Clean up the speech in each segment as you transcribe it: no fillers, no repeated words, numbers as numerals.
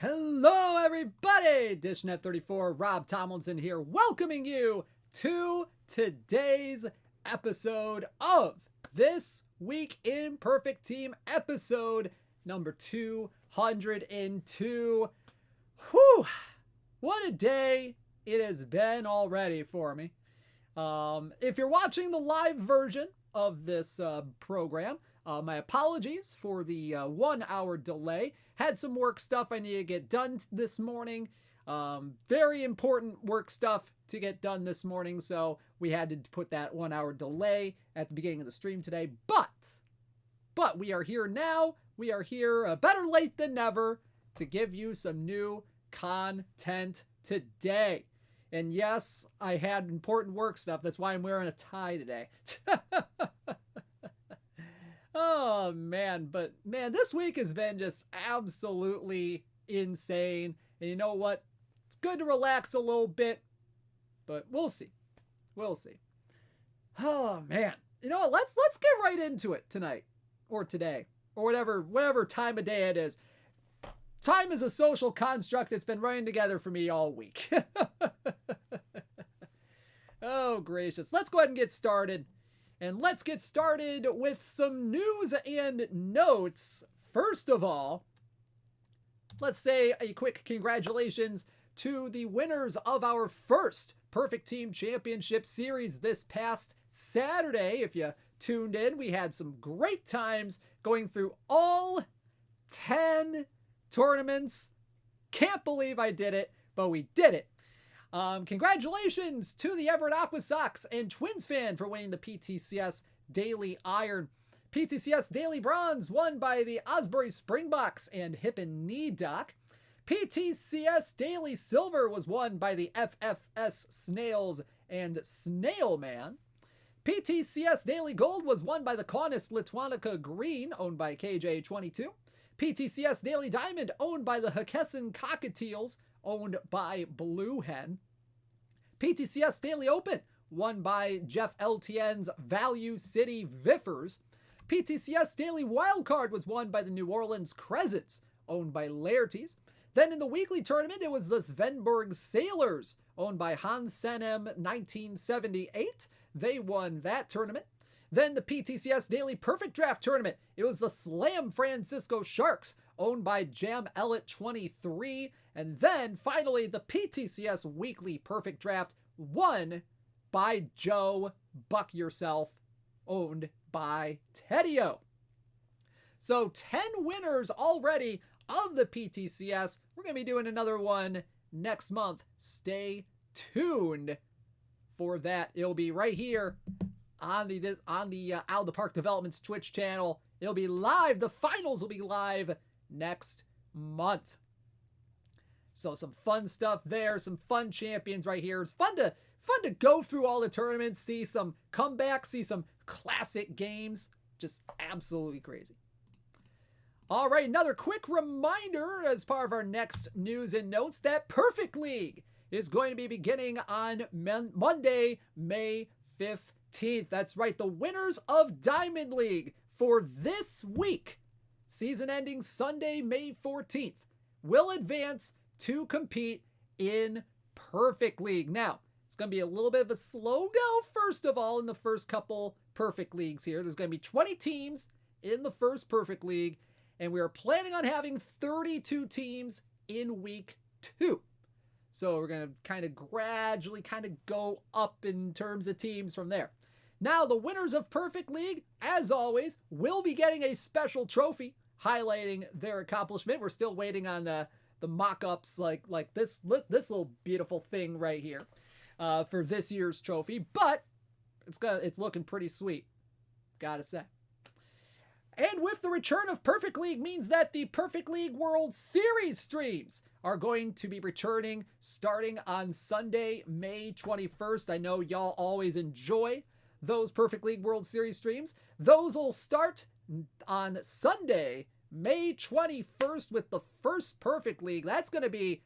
Hello, everybody! DishNet34, Rob Tomlinson here, welcoming you to today's episode of This Week in Perfect Team, episode number 202. Whew! What a day it has been already for me. If you're watching the live version of this program, my apologies for the 1 hour delay. Had some work stuff I need to get done this morning. Very important work stuff to get done this morning, so we had to put that 1 hour delay at the beginning of the stream today. But we are here now. We are here better late than never to give you some new content today. And yes, I had important work stuff. That's why I'm wearing a tie today. Oh, man. But, man, this week has been just absolutely insane. And you know what? It's good to relax a little bit. But we'll see. We'll see. Oh, man. You know what? Let's get right into it tonight. Or today. Or whatever time of day it is. Time is a social construct that's been running together for me all week. Oh, gracious. Let's go ahead and get started. And let's get started with some news and notes. First of all, let's say a quick congratulations to the winners of our first Perfect Team Championship Series this past Saturday. If you tuned in, we had some great times going through all 10 tournaments. Can't believe I did it, but we did it. Congratulations to the Everett Aqua Sox and Twins fan for winning the PTCS Daily Iron. PTCS Daily Bronze won by the Osbury Springboks and Hip and Knee Doc. PTCS Daily Silver was won by the FFS Snails and Snail Man. PTCS Daily Gold was won by the Kaunas Lituanica Green, owned by KJ22. PTCS Daily Diamond, owned by the Hekesen Cockatiels, owned by Blue Hen. PTCS Daily Open, won by Jeff LTN's Value City Viffers. PTCS Daily Wildcard was won by the New Orleans Crescents, owned by Laertes. Then in the weekly tournament, it was the Svenborg Sailors, owned by Hans Senem 1978. They won that tournament. Then the PTCS Daily Perfect Draft Tournament. It was the Slam Francisco Sharks, owned by Jam Elliott 23. And then finally the PTCS Weekly Perfect Draft, won by Joe Buck Yourself, owned by Tedio. So 10 winners already of the PTCS. We're going to be doing another one next month. Stay tuned for that. It'll be right here on the Out of the Park Developments Twitch channel. It'll be live. The finals will be live next month. So some fun stuff there, some fun champions right here. It's fun to go through all the tournaments, see some comebacks, see some classic games. Just absolutely crazy. All right, another quick reminder as part of our next news and notes that Perfect League is going to be beginning on Monday, May 15th. That's right, the winners of Diamond League for this week, season ending Sunday, May 14th, will advance to compete in Perfect League. Now, it's going to be a little bit of a slow go, first of all, in the first couple Perfect Leagues here. There's going to be 20 teams in the first Perfect League, and we are planning on having 32 teams in week 2. So we're going to kind of gradually go up in terms of teams from there. Now, the winners of Perfect League, as always, will be getting a special trophy highlighting their accomplishment. We're still waiting on the mock-ups like this little beautiful thing right here for this year's trophy, but it's looking pretty sweet, gotta say. And with the return of Perfect League means that the Perfect League World Series streams are going to be returning starting on Sunday, May 21st. I know y'all always enjoy those Perfect League World Series streams. Those will start on Sunday, May 21st with the first Perfect League. That's gonna be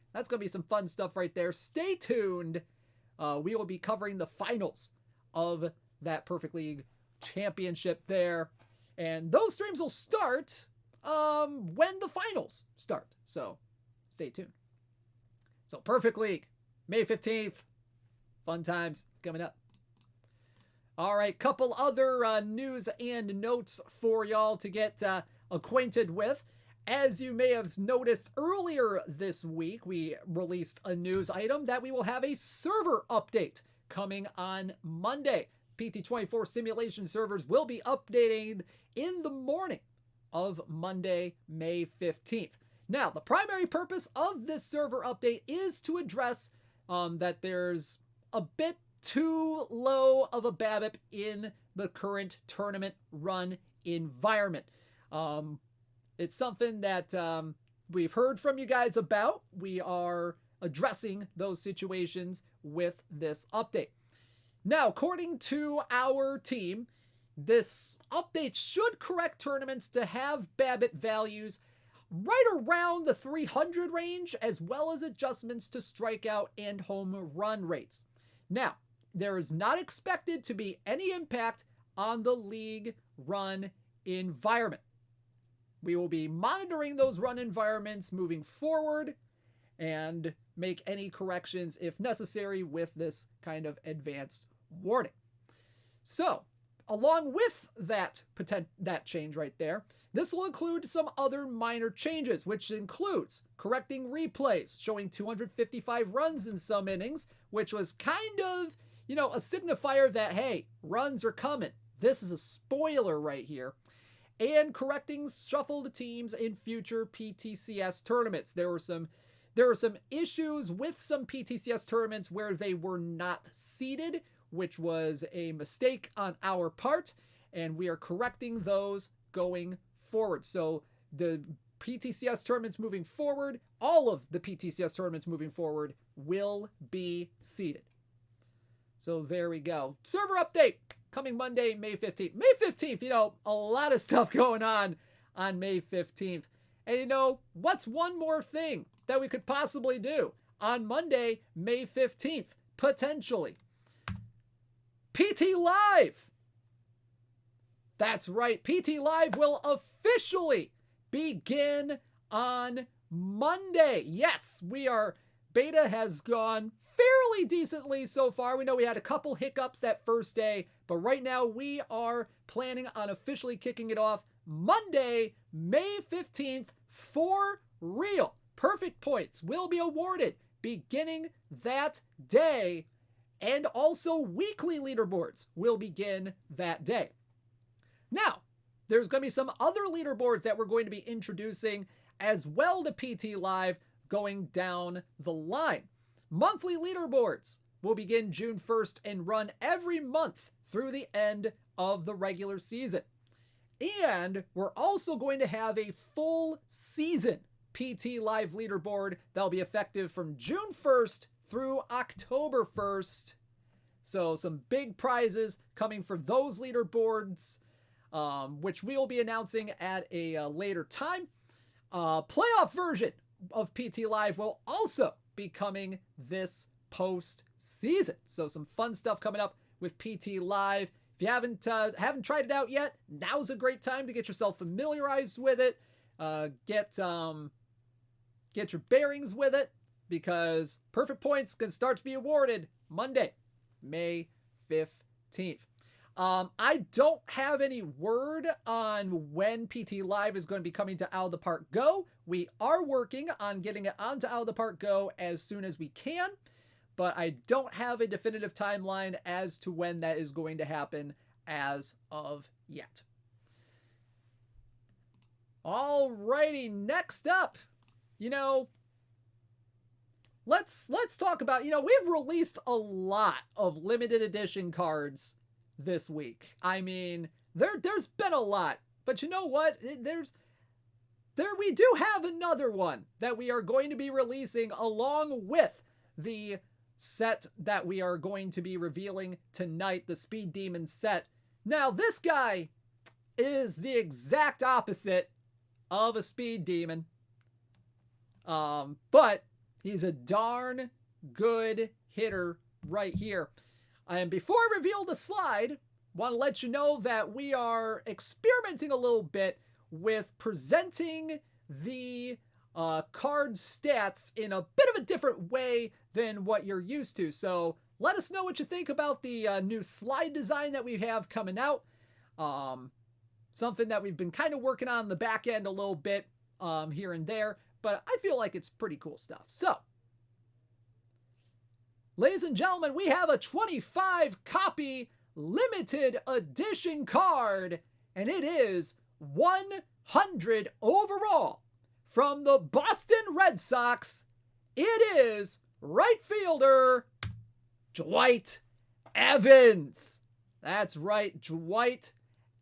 some fun stuff right there. Stay tuned. We will be covering the finals of that Perfect League championship there. And those streams will start when the finals start. So stay tuned. So Perfect League, May 15th. Fun times coming up. All right, couple other news and notes for y'all to get acquainted with. As you may have noticed earlier this week, we released a news item that we will have a server update coming on Monday. PT24 simulation servers will be updating in the morning of Monday, May 15th. Now, the primary purpose of this server update is to address that there's a bit too low of a BABIP in the current tournament run environment. It's something that we've heard from you guys about. We are addressing those situations with this update. Now, according to our team, this update should correct tournaments to have BABIP values right around the 300 range, as well as adjustments to strikeout and home run rates. Now, there is not expected to be any impact on the league run environment. We will be monitoring those run environments moving forward and make any corrections if necessary with this kind of advanced warning. So, along with that change right there, this will include some other minor changes, which includes correcting replays, showing 255 runs in some innings, which was kind of, a signifier that, hey, runs are coming. This is a spoiler right here. And correcting shuffled teams in future PTCS tournaments. There were some issues with some PTCS tournaments where they were not seeded, which was a mistake on our part, and we are correcting those going forward. So the PTCS tournaments moving forward, all of the PTCS tournaments moving forward will be seeded. So there we go. Server update coming Monday, May 15th. May 15th, a lot of stuff going on May 15th. And what's one more thing that we could possibly do on Monday, May 15th, potentially? PT Live! That's right, PT Live will officially begin on Monday. Yes, beta has gone fairly decently so far. We know we had a couple hiccups that first day, but right now we are planning on officially kicking it off Monday, May 15th for real. Perfect points will be awarded beginning that day, and also weekly leaderboards will begin that day. Now, there's going to be some other leaderboards that we're going to be introducing as well to PT Live going down the line. Monthly leaderboards will begin June 1st and run every month through the end of the regular season. And we're also going to have a full season PT Live leaderboard that'll be effective from June 1st through October 1st. So some big prizes coming for those leaderboards, which we will be announcing at a later time. Playoff version of PT Live will also be coming this post-season. So some fun stuff coming up with PT Live. If you haven't tried it out yet, now's a great time to get yourself familiarized with it. Get your bearings with it, because perfect points can start to be awarded Monday, May 15th. I don't have any word on when PT Live is going to be coming to Out of the Park Go. We are working on getting it onto Out of the Park Go as soon as we can, but I don't have a definitive timeline as to when that is going to happen as of yet. Alrighty, next up, let's talk about, we've released a lot of limited edition cards this week. I mean, there's been a lot, but you know what? We do have another one that we are going to be releasing along with the set that we are going to be revealing tonight, the Speed Demon set. Now, this guy is the exact opposite of a Speed Demon, but he's a darn good hitter right here. And before I reveal the slide, want to let you know that we are experimenting a little bit with presenting the card stats in a bit of a different way than what you're used to. So let us know what you think about the new slide design that we have coming out. Something that we've been kind of working on the back end a little bit here and there, but I feel like it's pretty cool stuff. So, ladies and gentlemen, we have a 25 copy limited edition card, and it is 100 overall from the Boston Red Sox. It is right fielder Dwight Evans. That's right, Dwight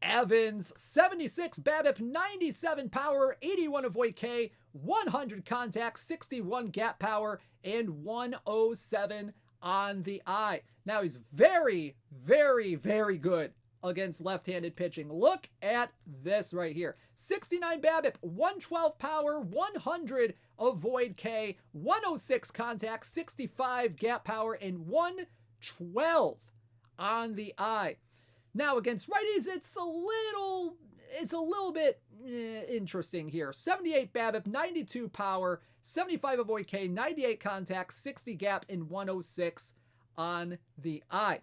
Evans. 76 BABIP, 97 power, 81 avoid K, 100 contact, 61 gap power, and 107 on the eye. Now he's very, very, very good against left-handed pitching. Look at this right here. 69 BABIP, 112 power, 100 avoid K, 106 contact, 65 gap power, and 112 on the eye. Now against righties, it's a little bit interesting here. 78 BABIP, 92 power, 75 avoid K, 98 contact, 60 gap, and 106 on the eye.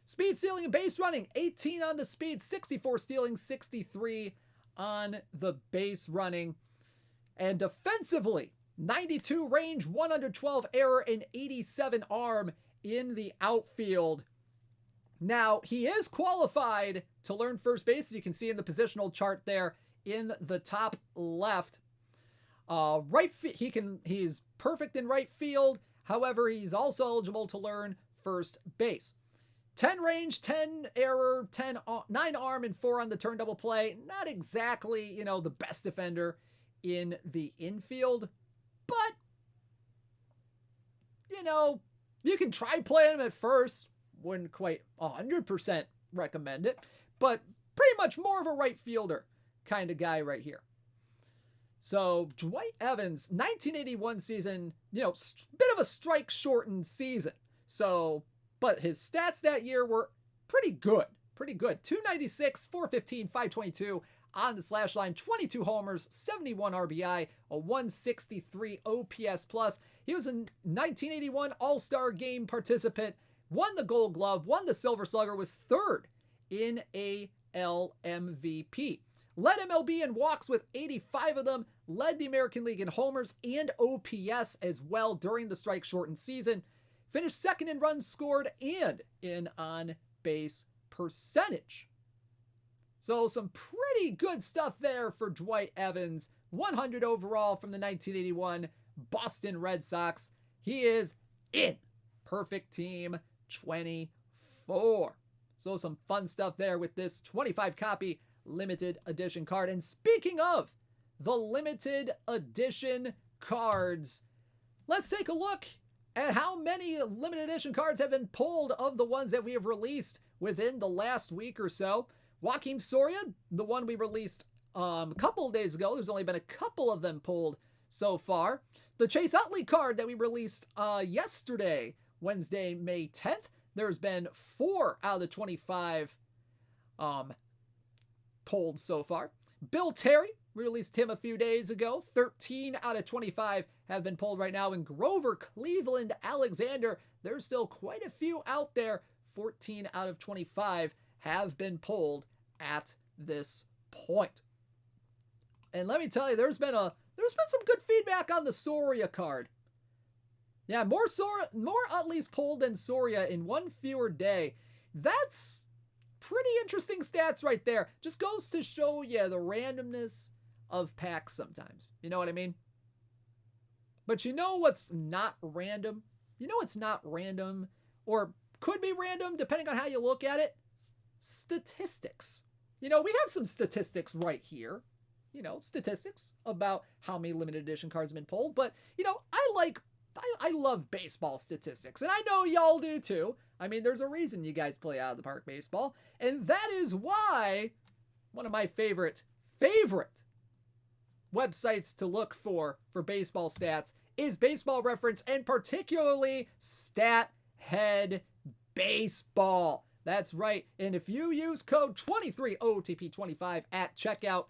Speed, stealing, and base running, 18 on the speed, 64 stealing, 63 on the base running. And defensively, 92 range, 112 error, and 87 arm in the outfield. Now, he is qualified to learn first base, as you can see in the positional chart there in the top left. He's perfect in right field. However, he's also eligible to learn first base. 10 range, 10 error, 9 arm, and 4 on the turn double play. Not exactly, the best defender in the infield, but, you can try playing him at first. Wouldn't quite 100% recommend it, but pretty much more of a right fielder kind of guy right here. So Dwight Evans, 1981 season, bit of a strike shortened season. So, but his stats that year were pretty good. 296, 415, 522 on the slash line, 22 homers, 71 RBI, a 163 OPS plus. He was a 1981 All-Star Game participant, won the Gold Glove, won the Silver Slugger, was third in AL MVP. Led MLB in walks with 85 of them, led the American League in homers and OPS as well during the strike-shortened season. Finished second in runs scored and in on-base percentage. So some pretty good stuff there for Dwight Evans. 100 overall from the 1981 Boston Red Sox. He is in Perfect Team 24. So some fun stuff there with this 25 copy limited edition card. And speaking of the limited edition cards, let's take a look at how many limited edition cards have been pulled of the ones that we have released within the last week or so. Joakim Soria, the one we released a couple of days ago, there's only been a couple of them pulled so far. The Chase Utley card that we released yesterday, Wednesday, May 10th, there's been 4 out of the 25 pulled so far. Bill Terry, we released him a few days ago. 13 out of 25 have been pulled right now. And Grover Cleveland Alexander, there's still quite a few out there. 14 out of 25 have been pulled at this point. And let me tell you, there's been some good feedback on the Soria card. Yeah, more Utleys pulled than Soria in one fewer day. That's pretty interesting stats right there. Just goes to show you the randomness of packs sometimes. You know what I mean? But you know what's not random? You know what's not random, or could be random depending on how you look at it? Statistics. We have some statistics right here. Statistics about how many limited edition cards have been pulled. But, I love baseball statistics, and I know y'all do too. I mean, there's a reason you guys play out of the park baseball, and that is why one of my favorite websites to look for baseball stats is Baseball Reference, and particularly StatHead Baseball. That's right. And if you use code 23 OOTP25 at checkout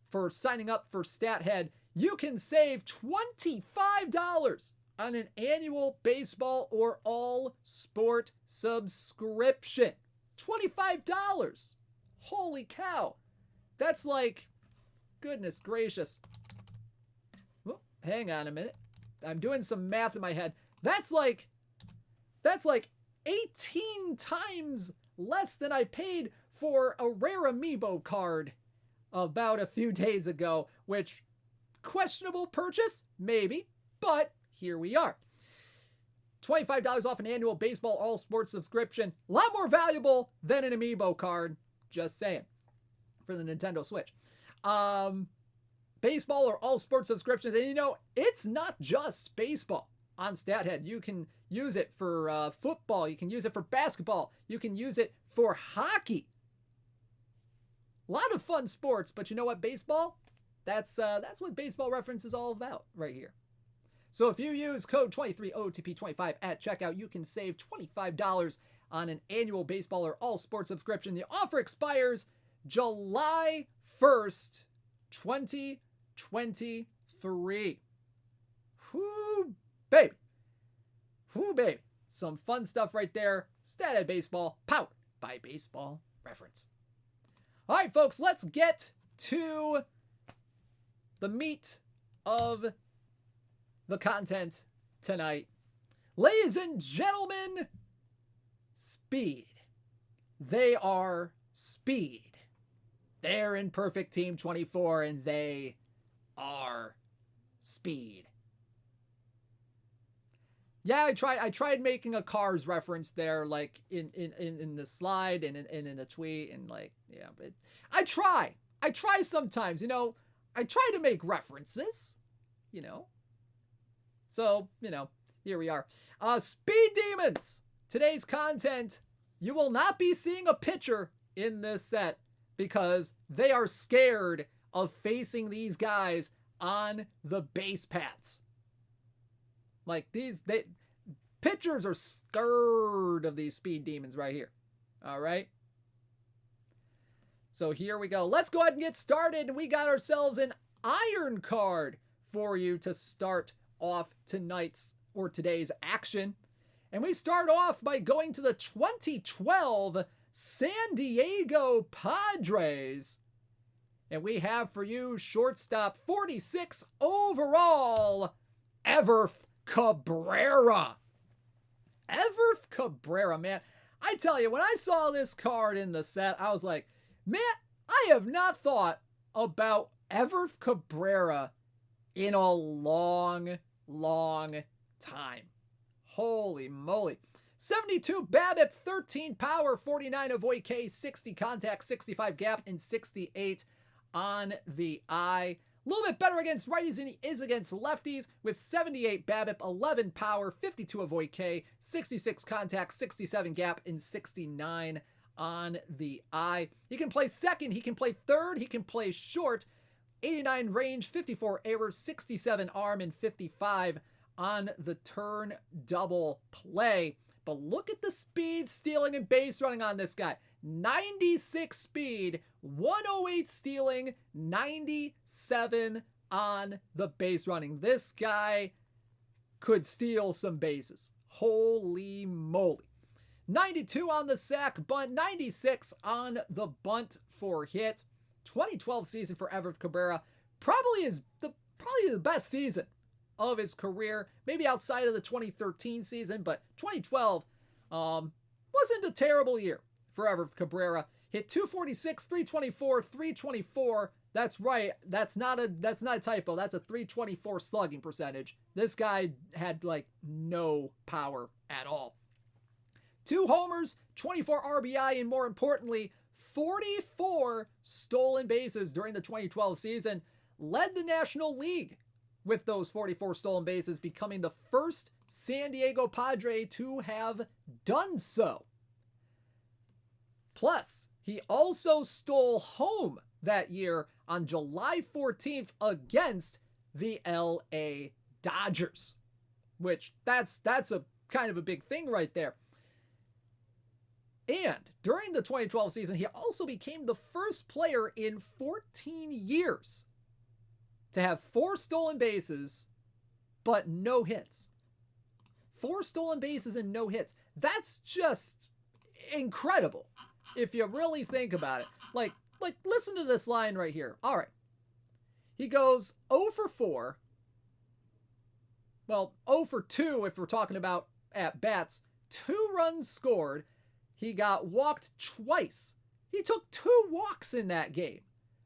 for signing up for StatHead, you can save $25 on an annual baseball or all sport subscription. $25. Holy cow. That's like, goodness gracious. Oh, hang on a minute. I'm doing some math in my head. That's like 18 times less than I paid for a rare amiibo card about a few days ago, which, questionable purchase? Maybe, but here we are. $25 off an annual baseball all sports subscription. A lot more valuable than an amiibo card. Just saying. For the Nintendo Switch. Baseball or all sports subscriptions. And you know, it's not just baseball on StatHead. You can use it for football. You can use it for basketball. You can use it for hockey. A lot of fun sports, but you know what? Baseball? That's what Baseball Reference is all about right here. So if you use code 23OOTP25 at checkout, you can save $25 on an annual baseball or all sports subscription. The offer expires July 1st, 2023. Whoo, baby. Whoo, baby. Some fun stuff right there. StatHead Baseball, powered by Baseball Reference. All right, folks, let's get to the meat of the content tonight. Ladies and gentlemen, speed. They are speed. They're in Perfect Team 24, and they are speed. Yeah, I tried making a Cars reference there, like in the slide and in the tweet, and like, yeah, but I try sometimes, you know, I try to make references, you know. So, you know, here we are. Speed Demons. Today's content, you will not be seeing a pitcher in this set because they are scared of facing these guys on the base paths. Like pitchers are scared of these Speed Demons right here. All right. So here we go. Let's go ahead and get started. We got ourselves an iron card for you to start off tonight's or today's action. And we start off by going to the 2012 San Diego Padres. And we have for you shortstop 46 overall, Everth Cabrera. Everth Cabrera, man. I tell you, when I saw this card in the set, I was like, man, I have not thought about Everth Cabrera in a long time. Holy moly. 72 BABIP, 13 power, 49 avoid K, 60 contact, 65 gap, and 68 on the eye. A little bit better against righties than he is against lefties with 78 BABIP, 11 power, 52 avoid K, 66 contact, 67 gap, and 69 on the eye. He can play second, he can play third, he can play short. 89 range, 54 error, 67 arm, and 55 on the turn double play. But look at the speed, stealing, and base running on this guy. 96 speed, 108 stealing, 97 on the base running. This guy could steal some bases. Holy moly. 92 on the sack bunt, 96 on the bunt for hit. 2012 season for Everth Cabrera probably the best season of his career, maybe outside of the 2013 season, but 2012 wasn't a terrible year for Everth Cabrera. Hit 246, 324, 324. That's right. That's not a typo. That's a 324 slugging percentage. This guy had like no power at all. 2 homers, 24 RBI, and more importantly, 44 stolen bases during the 2012 season. Led the National League with those 44 stolen bases, becoming the first San Diego Padre to have done so. Plus, he also stole home that year on July 14th against the LA Dodgers, which that's a kind of a big thing right there. And during the 2012 season, he also became the first player in 14 years to have 4 stolen bases, but no hits. 4 stolen bases and no hits. That's just incredible if you really think about it. Like listen to this line right here. All right. He goes 0 for 4. Well, 0 for 2 if we're talking about at bats. 2 runs scored. He got walked twice. He took 2 walks in that game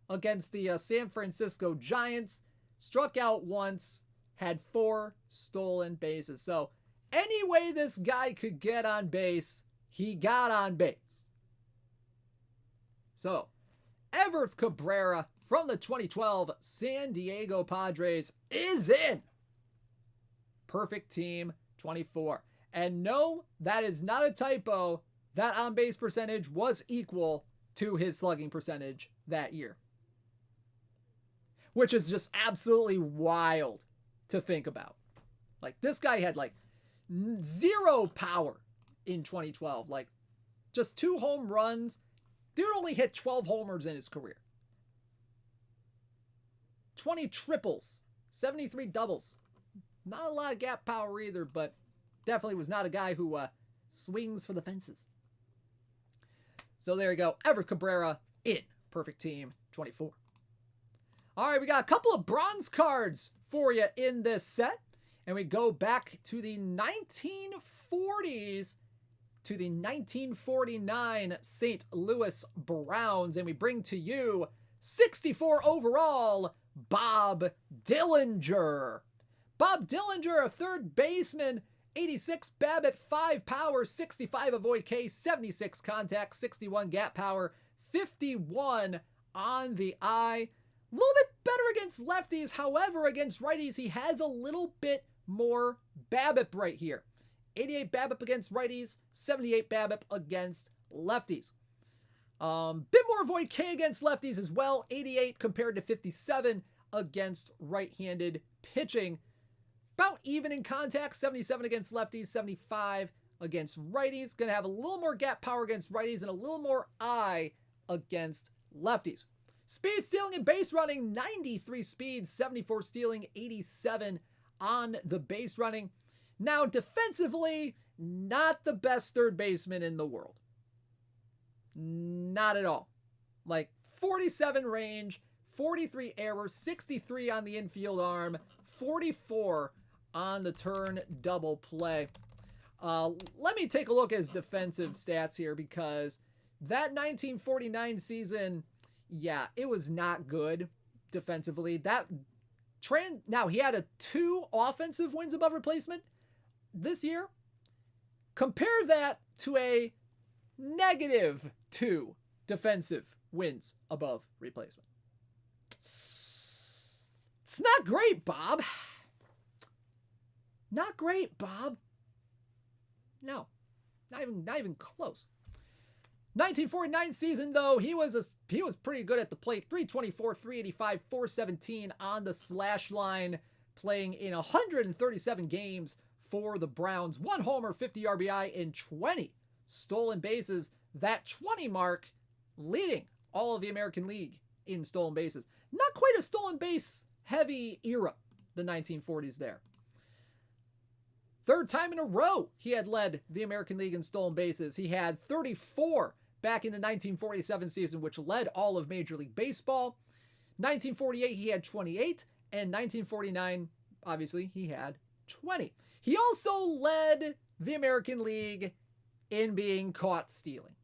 against the San Francisco Giants. Struck out once. Had 4 stolen bases. So any way this guy could get on base, he got on base. So, Everth Cabrera from the 2012 San Diego Padres is in. Perfect team 24. And no, that is not a typo. That on-base percentage was equal to his slugging percentage that year. Which is just absolutely wild to think about. Like, this guy had like 0 power in 2012. Like, just 2 home runs. Dude only hit 12 homers in his career. 20 triples. 73 doubles. Not a lot of gap power either, but definitely was not a guy who swings for the fences. So there you go. Everth Cabrera in. Perfect team 24. All right, we got a couple of bronze cards for you in this set. And we go back to the 1940s to the 1949 St. Louis Browns. And we bring to you 64 overall, Bob Dillinger. Bob Dillinger, a third baseman, 86 BABIP, 5 power, 65 avoid K, 76 contact, 61 gap power, 51 on the eye. A little bit better against lefties. However, against righties, he has a little bit more BABIP right here. 88 BABIP against righties, 78 BABIP against lefties. Bit more avoid K against lefties as well. 88 compared to 57 against right-handed pitching. About even in contact, 77 against lefties, 75 against righties. Going to have a little more gap power against righties and a little more eye against lefties. Speed, stealing, and base running, 93 speed, 74 stealing, 87 on the base running. Now, defensively, not the best third baseman in the world. Not at all. Like, 47 range, 43 errors, 63 on the infield arm, 44 on the turn double play. Let me take a look at his defensive stats here, because that 1949 season, yeah, it was not good defensively. Now, he had a 2 offensive wins above replacement this year. Compare that to a -2 defensive wins above replacement. It's not great, Bob. Not great, Bob. No, not even close. 1949 season, though, he was pretty good at the plate. 324, 385, 417 on the slash line, playing in 137 games for the Browns. 1 homer, 50 RBI, and 20 stolen bases. That 20 mark leading all of the American League in stolen bases. Not quite a stolen base heavy era, the 1940s there. 3rd time in a row he had led the American League in stolen bases. He had 34 back in the 1947 season, which led all of Major League Baseball. 1948 he had 28, and 1949, obviously, he had 20. He also led the American League in being caught stealing.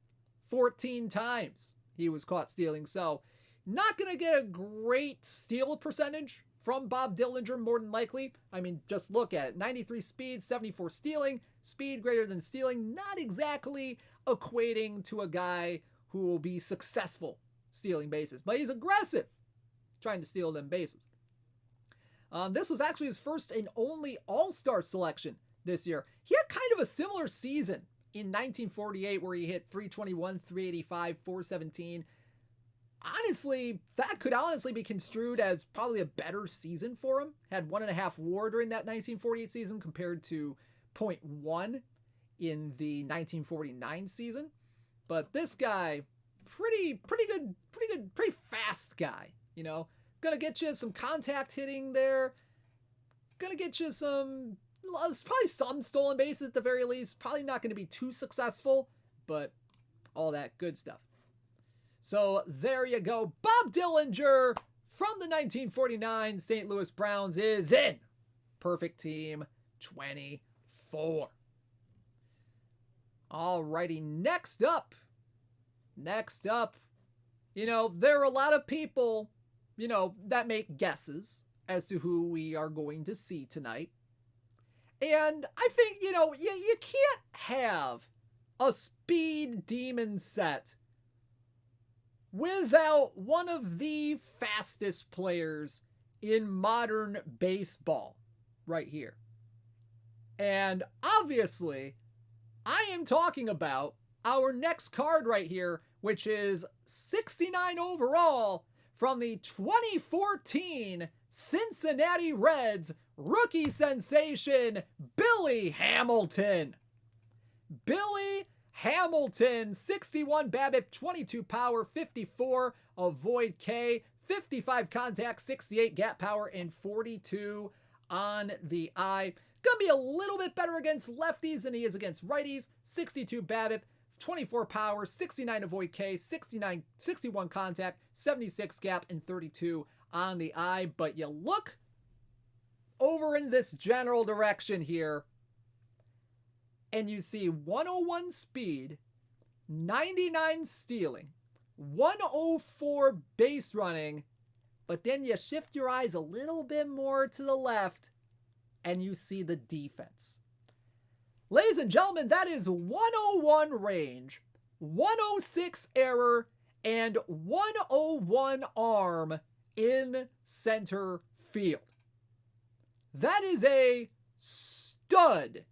14 times he was caught stealing, so not going to get a great steal percentage from Bob Dillinger, more than likely. I mean, just look at it. 93 speed, 74 stealing, speed greater than stealing. Not exactly equating to a guy who will be successful stealing bases, but he's aggressive trying to steal them bases. This was actually his first and only All-Star selection this year. He had kind of a similar season in 1948 where he hit 321, 385, 417. Honestly, that could honestly be construed as probably a better season for him. Had 1.5 WAR during that 1948 season compared to 0.1 in the 1949 season. But this guy, pretty good, pretty fast guy, you know, Gonna get you some contact hitting there. Gonna get you some, probably some stolen bases at the very least. Probably not gonna be too successful, but all that good stuff. So there you go. Bob Dillinger from the 1949 St. Louis Browns is in Perfect Team 24. Alrighty, next up, there are a lot of people, that make guesses as to who we are going to see tonight. And I think, you can't have a speed demon set without one of the fastest players in modern baseball right here. And obviously, I am talking about our next card right here, which is 69 overall from the 2014 Cincinnati Reds rookie sensation, Billy Hamilton. Billy Hamilton, 61 BABIP, 22 power, 54 avoid K, 55 contact, 68 gap power, and 42 on the eye. Gonna be a little bit better against lefties than he is against righties. 62 BABIP, 24 power, 69 avoid K, 61 contact, 76 gap, and 32 on the eye. But you look over in this general direction here, and you see 101 speed, 99 stealing, 104 base running, but then you shift your eyes a little bit more to the left, and you see the defense. Ladies and gentlemen, that is 101 range, 106 error, and 101 arm in center field. That is a stud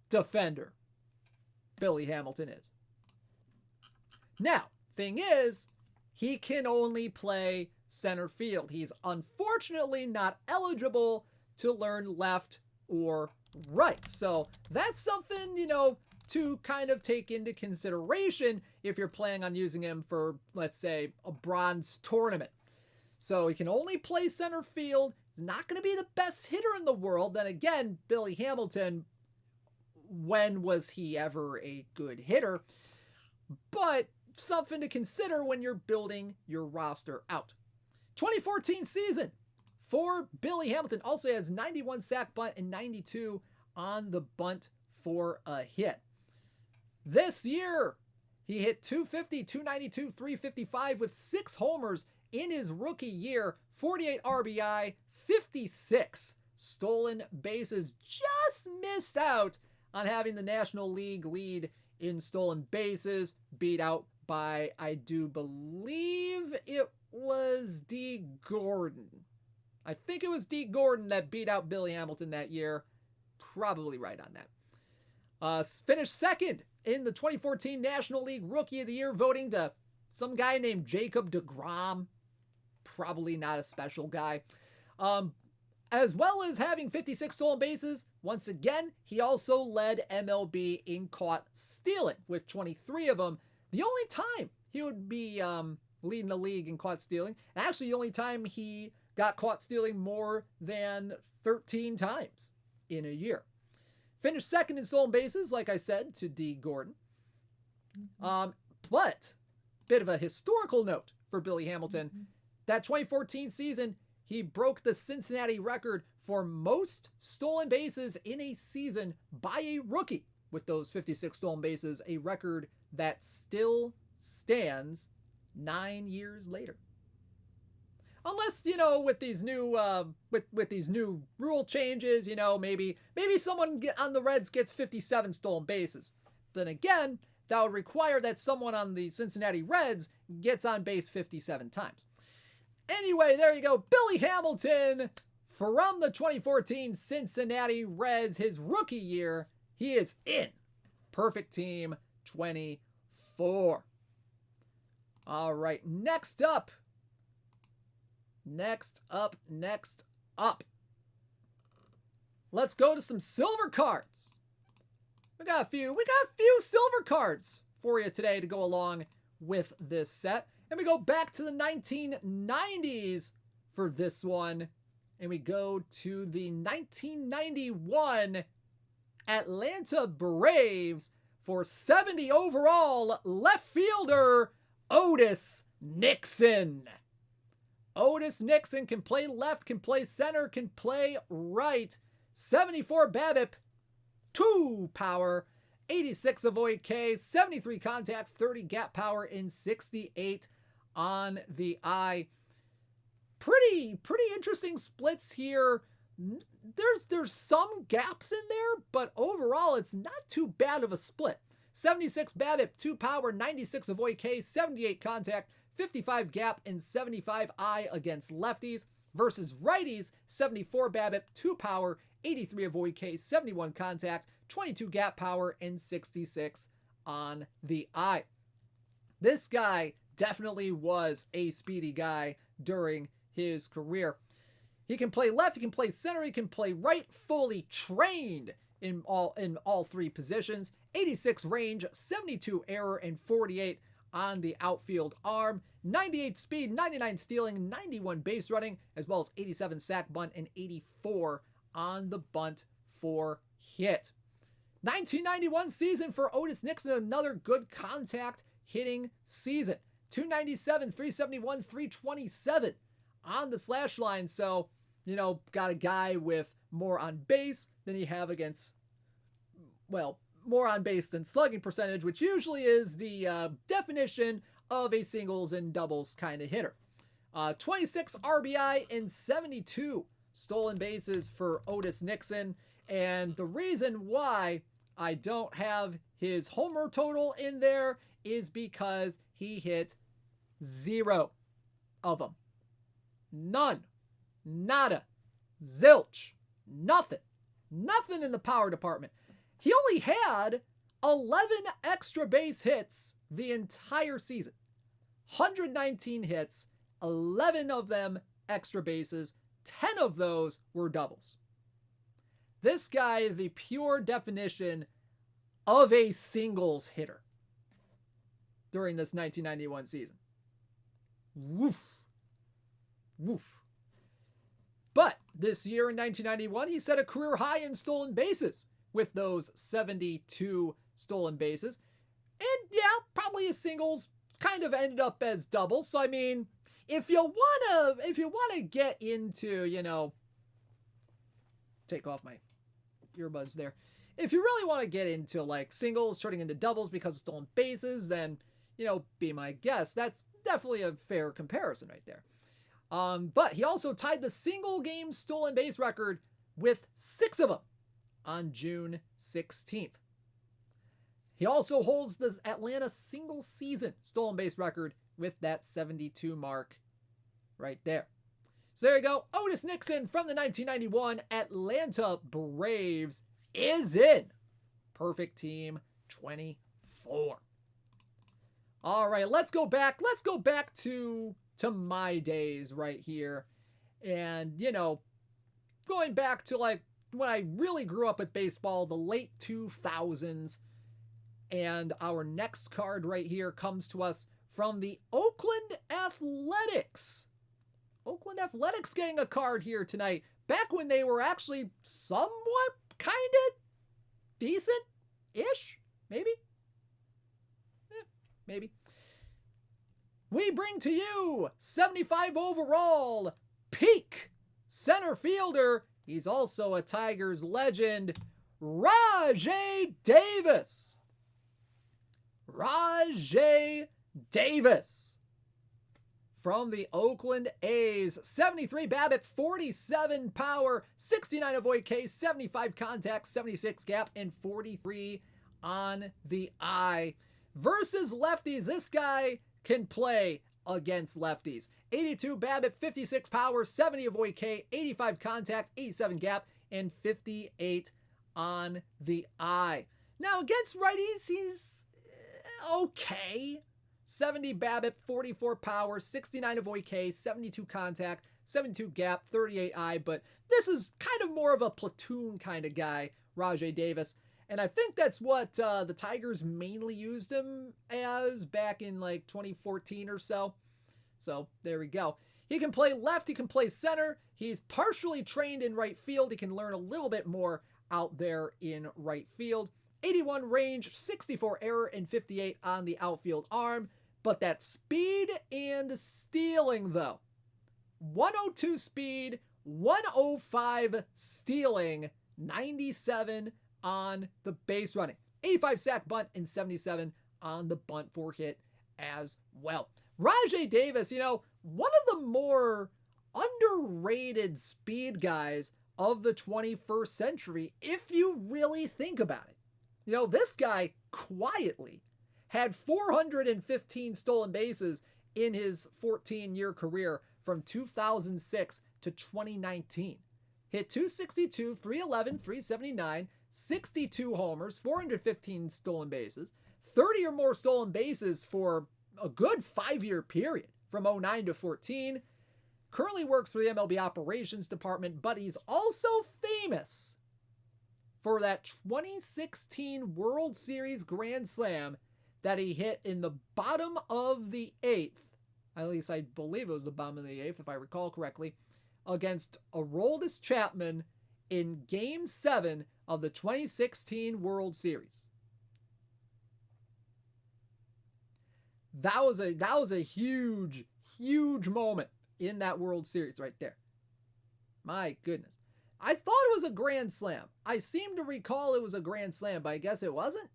defender, Billy Hamilton is. Now, thing is, he can only play center field. He's unfortunately not eligible to learn left or right. So that's something, to kind of take into consideration if you're planning on using him for, let's say, a bronze tournament. So he can only play center field. He's not going to be the best hitter in the world. Then again, Billy Hamilton, when was he ever a good hitter? But something to consider when you're building your roster out. 2014 season for Billy Hamilton also has 91 sack bunt and 92 on the bunt for a hit. This year, he hit 250, 292, 355 with 6 homers in his rookie year, 48 RBI, 56 stolen bases. Just missed out on having the National League lead in stolen bases, beat out by, I do believe it was D. Gordon. I think it was D. Gordon that beat out Billy Hamilton that year. Probably right on that. Finished second in the 2014 National League Rookie of the Year, voting to some guy named Jacob deGrom. Probably not a special guy. As well as having 56 stolen bases, once again, he also led MLB in caught stealing with 23 of them. The only time he would be leading the league in caught stealing, actually the only time he got caught stealing more than 13 times in a year. Finished second in stolen bases, like I said, to D. Gordon. But, bit of a historical note for Billy Hamilton. That 2014 season, he broke the Cincinnati record for most stolen bases in a season by a rookie with those 56 stolen bases, a record that still stands 9 years later. Unless, with these new with these new rule changes, maybe someone on the Reds gets 57 stolen bases. Then again, that would require that someone on the Cincinnati Reds gets on base 57 times. Anyway, there you go. Billy Hamilton from the 2014 Cincinnati Reds, his rookie year. He is in Perfect Team 24. All right, next up. Let's go to some silver cards. We got a few silver cards for you today to go along with this set. And we go back to the 1990s for this one. And we go to the 1991 Atlanta Braves for 70 overall left fielder Otis Nixon. Otis Nixon can play left, can play center, can play right. 74 BABIP, 2 power, 86 avoid K, 73 contact, 30 gap power, and 68 on the eye. Pretty interesting splits here. There's some gaps in there, but overall it's not too bad of a split. 76 BABIP, 2 power, 96 avoid K, 78 contact, 55 gap, and 75 eye against lefties versus righties. 74 BABIP, 2 power, 83 avoid K, 71 contact, 22 gap power, and 66 on the eye. This guy definitely was a speedy guy during his career. He can play left, he can play center, he can play right, fully trained in all three positions. 86 range, 72 error, and 48 on the outfield arm. 98 speed, 99 stealing, 91 base running, as well as 87 sack bunt and 84 on the bunt for hit. 1991 season for Otis Nixon, another good contact hitting season. 297, 371, 327 on the slash line. So, got a guy with more on base than you have against, more on base than slugging percentage, which usually is the definition of a singles and doubles kind of hitter. 26 RBI and 72 stolen bases for Otis Nixon. And the reason why I don't have his homer total in there is because he hit 0 of them. None. Nada. Zilch. Nothing. Nothing in the power department. He only had 11 extra base hits the entire season. 119 hits, 11 of them extra bases, 10 of those were doubles. This guy, the pure definition of a singles hitter during this 1991 season. Woof. Woof. But this year in 1991, he set a career high in stolen bases with those 72 stolen bases. And yeah, probably his singles kind of ended up as doubles. So I mean, if you wanna get into, take off my earbuds there. If you really want to get into like singles turning into doubles because of stolen bases, then, be my guest. That's definitely a fair comparison right there. But he also tied the single game stolen base record with 6 of them on June 16th. He also holds the Atlanta single season stolen base record with that 72 mark right there. So there you go. Otis Nixon from the 1991 Atlanta Braves is in Perfect Team 24. All right, let's go back. Let's go back to my days right here. And, going back to like when I really grew up with baseball, the late 2000s. And our next card right here comes to us from the Oakland Athletics. Oakland Athletics getting a card here tonight. Back when they were actually somewhat kind of decent-ish, maybe? Maybe. We bring to you 75 overall peak center fielder. He's also a Tigers legend, Rajay Davis. Rajay Davis from the Oakland A's. 73 BABIP, 47 power, 69 avoid K, 75 contact, 76 gap, and 43 on the eye. Versus lefties, this guy can play against lefties. 82 BABIP, 56 power, 70 avoid K, 85 contact, 87 gap, and 58 on the eye. Now against righties, he's okay. 70 BABIP, 44 power, 69 avoid K, 72 contact, 72 gap, 38 eye, but this is kind of more of a platoon kind of guy, Rajay Davis. And I think that's what the Tigers mainly used him as back in like 2014 or so. So there we go. He can play left, he can play center. He's partially trained in right field. He can learn a little bit more out there in right field. 81 range, 64 error, and 58 on the outfield arm. But that speed and stealing, though. 102 speed, 105 stealing, 97 on the base running. 85 sack bunt, and 77 on the bunt for hit as well. Rajai Davis, one of the more underrated speed guys of the 21st century, if you really think about it. This guy quietly had 415 stolen bases in his 14-year career from 2006 to 2019. Hit 262, 311, 379, 62 homers, 415 stolen bases, 30 or more stolen bases for a good 5-year period from 09 to 14. Currently works for the MLB operations department, but he's also famous for that 2016 World Series Grand Slam that he hit in the bottom of the 8th. At least I believe it was the bottom of the 8th, if I recall correctly, against Aroldis Chapman in Game 7 of the 2016 World Series. That was a huge, huge moment in that World Series right there. My goodness. I thought it was a grand slam. I seem to recall it was a grand slam, but I guess it wasn't?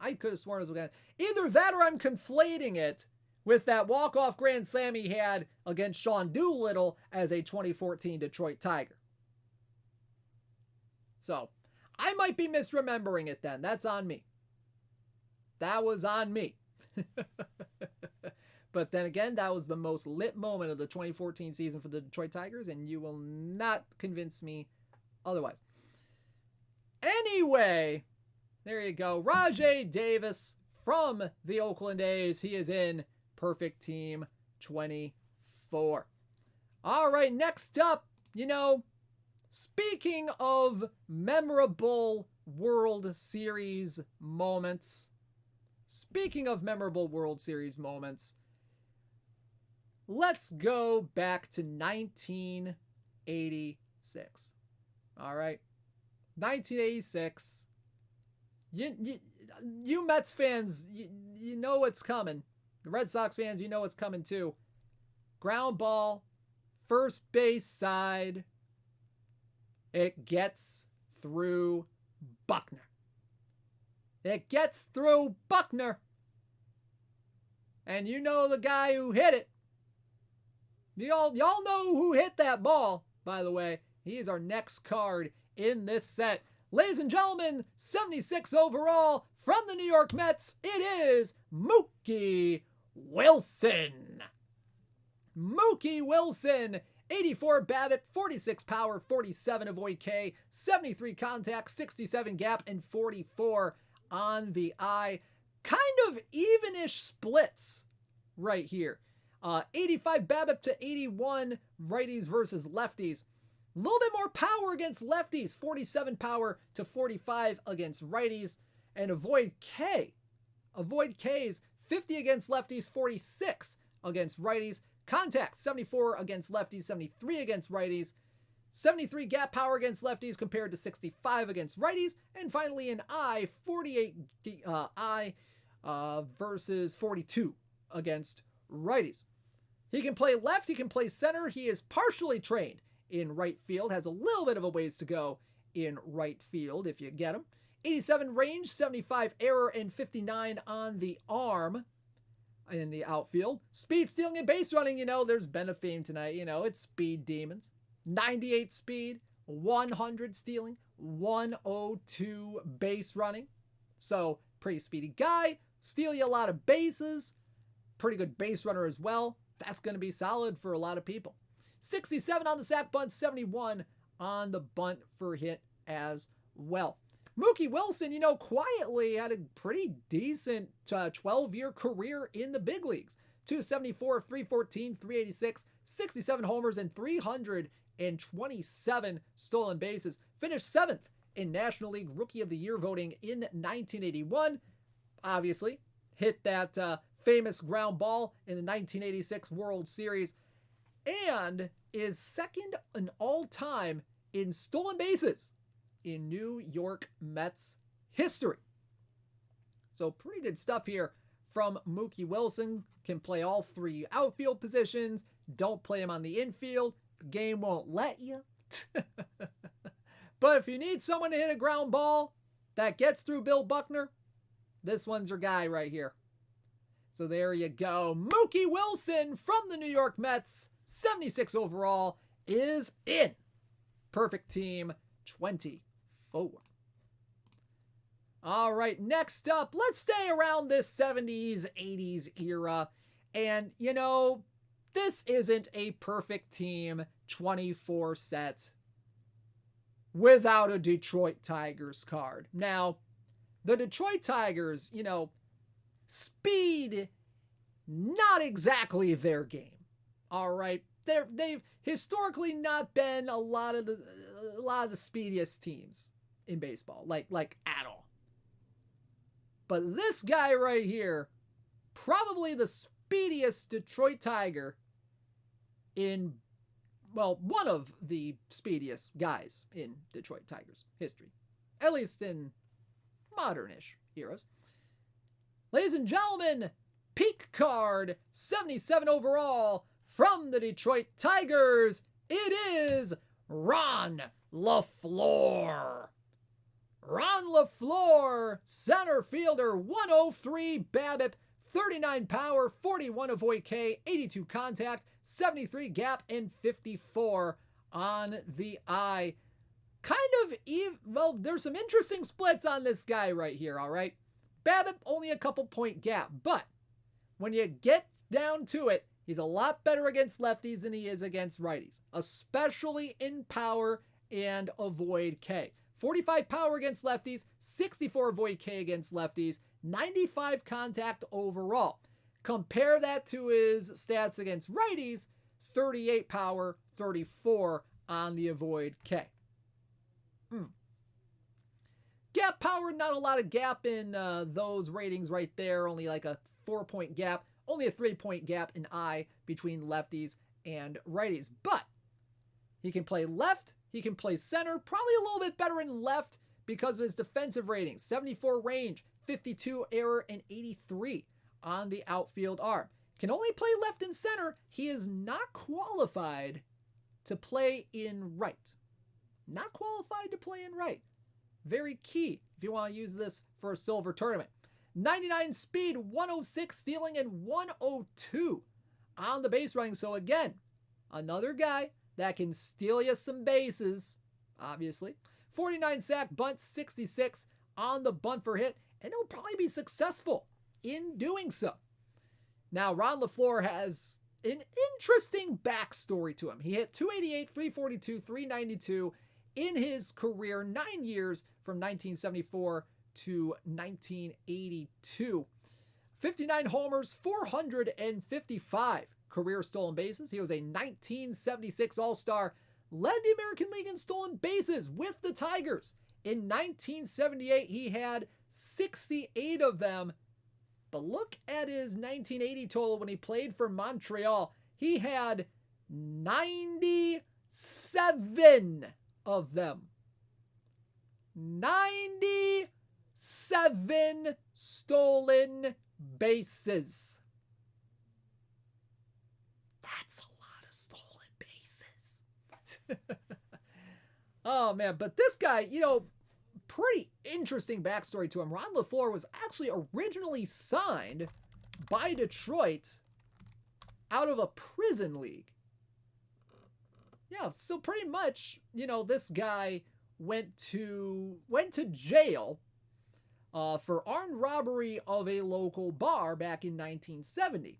I could have sworn it was a grand. Either that or I'm conflating it with that walk-off grand slam he had against Sean Doolittle as a 2014 Detroit Tiger. So, I might be misremembering it then. That's on me. That was on me. But then again, that was the most lit moment of the 2014 season for the Detroit Tigers, and you will not convince me otherwise. Anyway, there you go. Rajai Davis from the Oakland A's. He is in Perfect Team 24. All right, next up, speaking of memorable World Series moments, let's go back to 1986. All right. 1986. You Mets fans, you know what's coming. The Red Sox fans, you know what's coming too. Ground ball, first base side. It gets through Buckner. And you know the guy who hit it. Y'all know who hit that ball, by the way. He is our next card in this set. Ladies and gentlemen, 76 overall from the New York Mets, it is Mookie Wilson. 84 BABIP, 46 power, 47 avoid K, 73 contact, 67 gap, and 44 on the eye. Kind of even-ish splits right here. 85 BABIP to 81 righties versus lefties. A little bit more power against lefties. 47 power to 45 against righties. And avoid K. Avoid K's 50 against lefties, 46 against righties. Contact 74 against lefties, 73 against righties. 73 gap power against lefties compared to 65 against righties. And finally an eye, 48 eye versus 42 against righties. He can play left, he can play center. He is partially trained in right field, has a little bit of a ways to go in right field if you get him. 87 range, 75 error, and 59 on the arm in the outfield. Speed, stealing, and base running, there's been a theme tonight. It's speed demons. 98 speed, 100 stealing, 102 base running. So, pretty speedy guy. Steal you a lot of bases. Pretty good base runner as well. That's going to be solid for a lot of people. 67 on the sack bunt, 71 on the bunt for hit as well. Mookie Wilson, quietly had a pretty decent 12-year career in the big leagues. 274, 314, 386, 67 homers, and 327 stolen bases. Finished 7th in National League Rookie of the Year voting in 1981. Obviously, hit that famous ground ball in the 1986 World Series, and is second in all time in stolen bases in New York Mets history. So pretty good stuff here from Mookie Wilson. Can play all three outfield positions. Don't play him on the infield. The game won't let you. But if you need someone to hit a ground ball that gets through Bill Buckner, this one's your guy right here. So there you go. Mookie Wilson from the New York Mets, 76 overall, is in Perfect Team 24. All right, next up, let's stay around this 70s, 80s era. And, you know, this isn't a Perfect Team 24 set without a Detroit Tigers card. Now, the Detroit Tigers, you know, speed, not exactly their game. All right, they've historically not been a lot of the speediest teams in baseball, like at all. But this guy right here, probably the speediest Detroit Tiger in, well, one of the speediest guys in Detroit Tigers history, at least in modern-ish eras. Ladies and gentlemen, peak card, 77 overall, from the Detroit Tigers, it is Ron LaFleur. Ron LaFleur, center fielder, 103 BABIP, 39 power, 41 avoid K, 82 contact, 73 gap, and 54 on the eye. Well, there's some interesting splits on this guy right here, all right? BABIP, only a couple point gap, but when you get down to it, he's a lot better against lefties than he is against righties, especially in power and avoid K. 45 power against lefties, 64 avoid K against lefties, 95 contact overall. Compare that to his stats against righties, 38 power, 34 on the avoid K. Gap power, not a lot of gap in those ratings right there, only like a 4-point gap, only a 3-point gap in eye between lefties and righties. But he can play left, he can play center, probably a little bit better in left because of his defensive ratings. 74 range, 52 error, and 83 on the outfield arm. Can only play left and center. He is not qualified to play in right. Not qualified to play in right. Very key if you want to use this for a silver tournament. 99 speed, 106 stealing, and 102 on the base running. So again, another guy that can steal you some bases, obviously. 49 sack, bunt, 66 on the bunt for hit, and he'll probably be successful in doing so. Now, Ron LaFleur has an interesting backstory to him. He hit 288, 342, 392 in his career, 9 years from 1974 to 1982. 59 homers, 455 career stolen bases. He was a 1976 All-Star, led the American League in stolen bases with the Tigers. In 1978, he had 68 of them. But look at his 1980 total when he played for Montreal. He had 97 of them. 97 stolen bases. That's a lot of stolen bases. Oh, man. But this guy, you know, pretty interesting backstory to him. Ron LaFleur was actually originally signed by Detroit out of a prison league. Yeah, so pretty much, you know, this guy went to jail for armed robbery of a local bar back in 1970.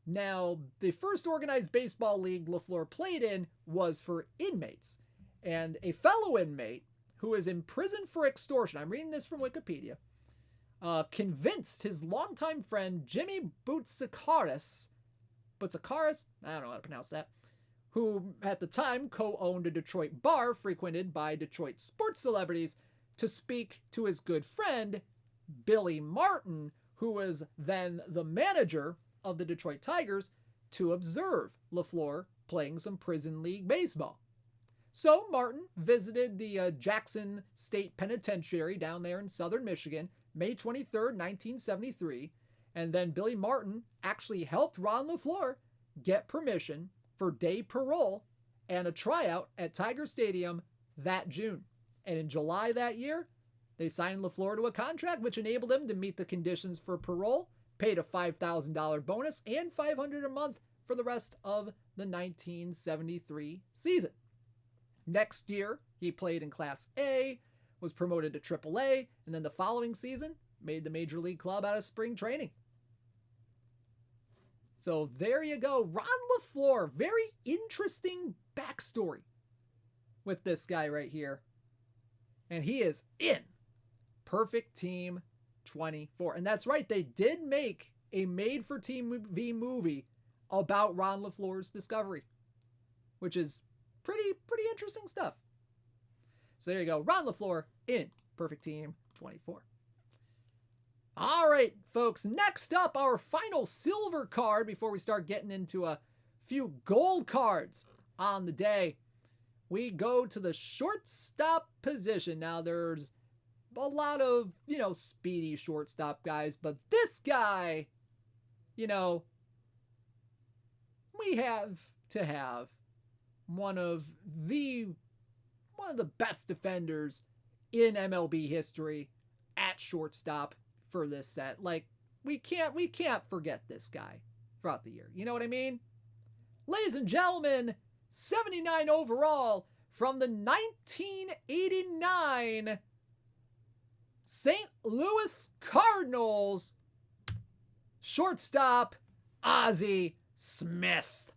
Now, the first organized baseball league LaFleur played in was for inmates. And a fellow inmate who is in prison for extortion, I'm reading this from Wikipedia, convinced his longtime friend Jimmy Boutsikaris, I don't know how to pronounce that, who at the time co-owned a Detroit bar frequented by Detroit sports celebrities, to speak to his good friend Billy Martin, who was then the manager of the Detroit Tigers, to observe LaFleur playing some prison league baseball. So Martin visited the Jackson State Penitentiary down there in southern Michigan, May 23rd, 1973, and then Billy Martin actually helped Ron LaFleur get permission for day parole and a tryout at Tiger Stadium that June. And in July that year, they signed LaFleur to a contract which enabled him to meet the conditions for parole, paid a $5,000 bonus, and $500 a month for the rest of the 1973 season. Next year, he played in Class A, was promoted to AAA, and then the following season, made the Major League club out of spring training. So there you go. Ron LaFleur, very interesting backstory with this guy right here. And he is in Perfect Team 24. And that's right, they did make a made-for-TV movie about Ron LaFleur's discovery, which is pretty interesting stuff. So there you go, Ron LaFleur in Perfect Team 24. All right, folks, next up, our final silver card before we start getting into a few gold cards on the day. We go to the shortstop position. Now, there's a lot of, speedy shortstop guys, but this guy, we have to have one of the best defenders in MLB history at shortstop for this set. Like, we can't forget this guy throughout the year. You know what I mean? Ladies and gentlemen, 79 overall from the 1989 St. Louis Cardinals, shortstop Ozzie Smith.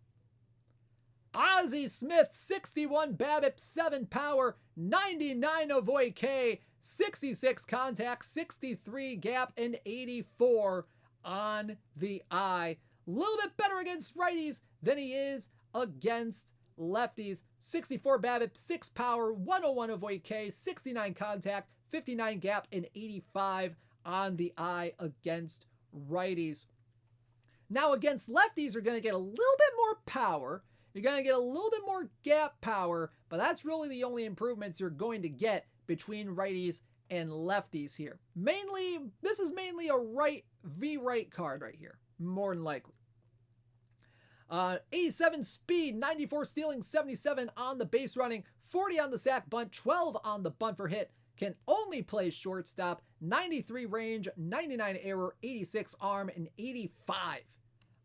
Ozzie Smith, 61 BABIP, 7 power, 99 avoid K, 66 contact, 63 gap, and 84 on the eye. A little bit better against righties than he is against lefties. 64 BABIP, 6 power, 101 avoid K, 69 contact, 59 gap, and 85 on the eye against righties. Now against lefties, you're going to get a little bit more power. You're going to get a little bit more gap power, but that's really the only improvements you're going to get between righties and lefties here. This is mainly a right card right here, more than likely. 87 speed, 94 stealing, 77 on the base running, 40 on the sac bunt, 12 on the bunt for hit. Can only play shortstop, 93 range, 99 error, 86 arm, and 85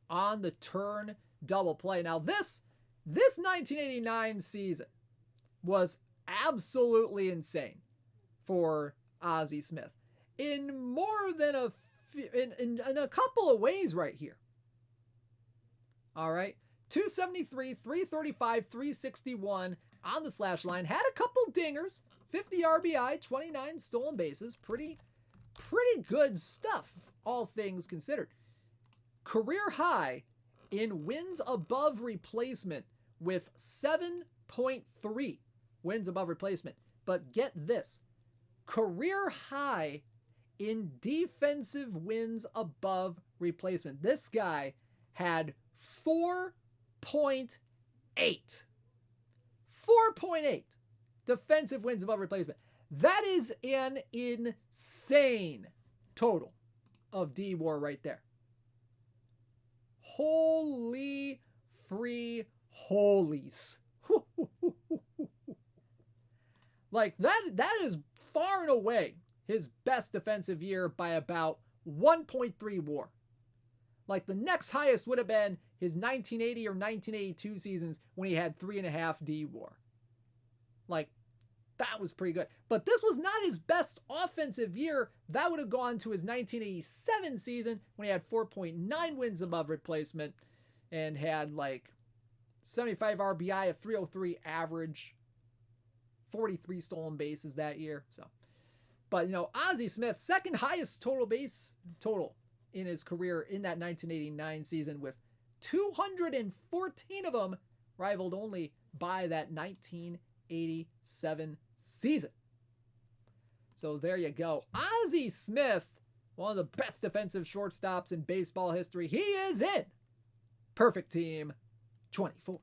on the turn double play. Now this 1989 season was absolutely insane for Ozzie Smith in more than in a couple of ways right here. All right, 273, 335, 361 on the slash line. Had a couple dingers, 50 RBI, 29 stolen bases. Pretty good stuff, all things considered. Career high in wins above replacement with 7.3 wins above replacement. But get this, career high in defensive wins above replacement. This guy had 4.8. 4.8 defensive wins above replacement. That is an insane total of D-WAR right there. Holy free holies. Like that is far and away his best defensive year by about 1.3 WAR. Like the next highest would have been his 1980 or 1982 seasons when he had 3.5 D-WAR. Like, that was pretty good. But this was not his best offensive year. That would have gone to his 1987 season when he had 4.9 wins above replacement and had like 75 RBI, a 303 average, 43 stolen bases that year. But Ozzie Smith, second highest total in his career in that 1989 season with 214 of them, rivaled only by that 1987 season. So there you go. Ozzie Smith one of the best defensive shortstops in baseball history. He is in perfect team 24.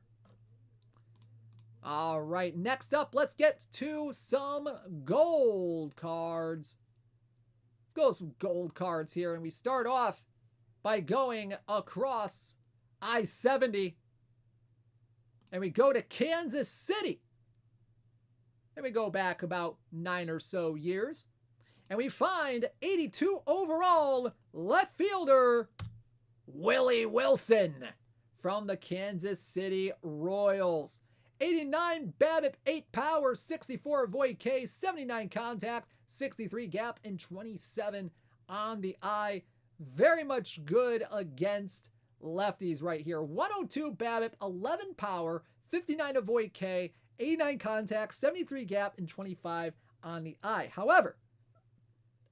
All right, next up, let's get to some gold cards. Let's go with some gold cards here, and we start off by going across I-70, and we go to Kansas City. And we go back about 9 or so years, and we find 82 overall left fielder Willie Wilson from the Kansas City Royals. 89 BABIP, 8 power, 64 avoid K, 79 contact, 63 gap, and 27 on the eye. Very much good against lefties right here. 102 BABIP, 11 power, 59 avoid K, 89 contact, 73 gap, and 25 on the eye. However,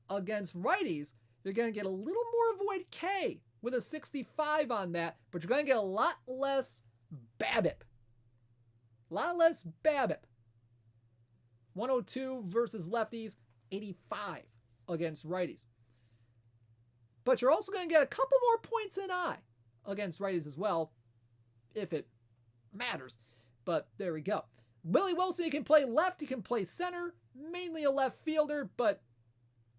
against righties, you're going to get a little more avoid K with a 65 on that, but you're going to get a lot less BABIP. A lot less BABIP. 102 versus lefties, 85 against righties. But you're also going to get a couple more points in eye against righties as well, if it matters. But there we go. Willie Wilson, he can play left, he can play center, mainly a left fielder, but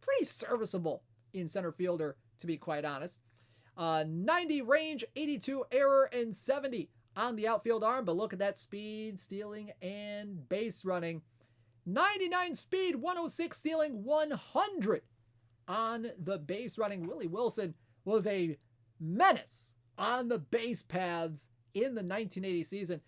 pretty serviceable in center fielder, to be quite honest. 90 range, 82 error, and 70 on the outfield arm, but look at that speed, stealing, and base running. 99 speed, 106 stealing, 100 on the base running. Willie Wilson was a menace on the base paths in the 1980 season.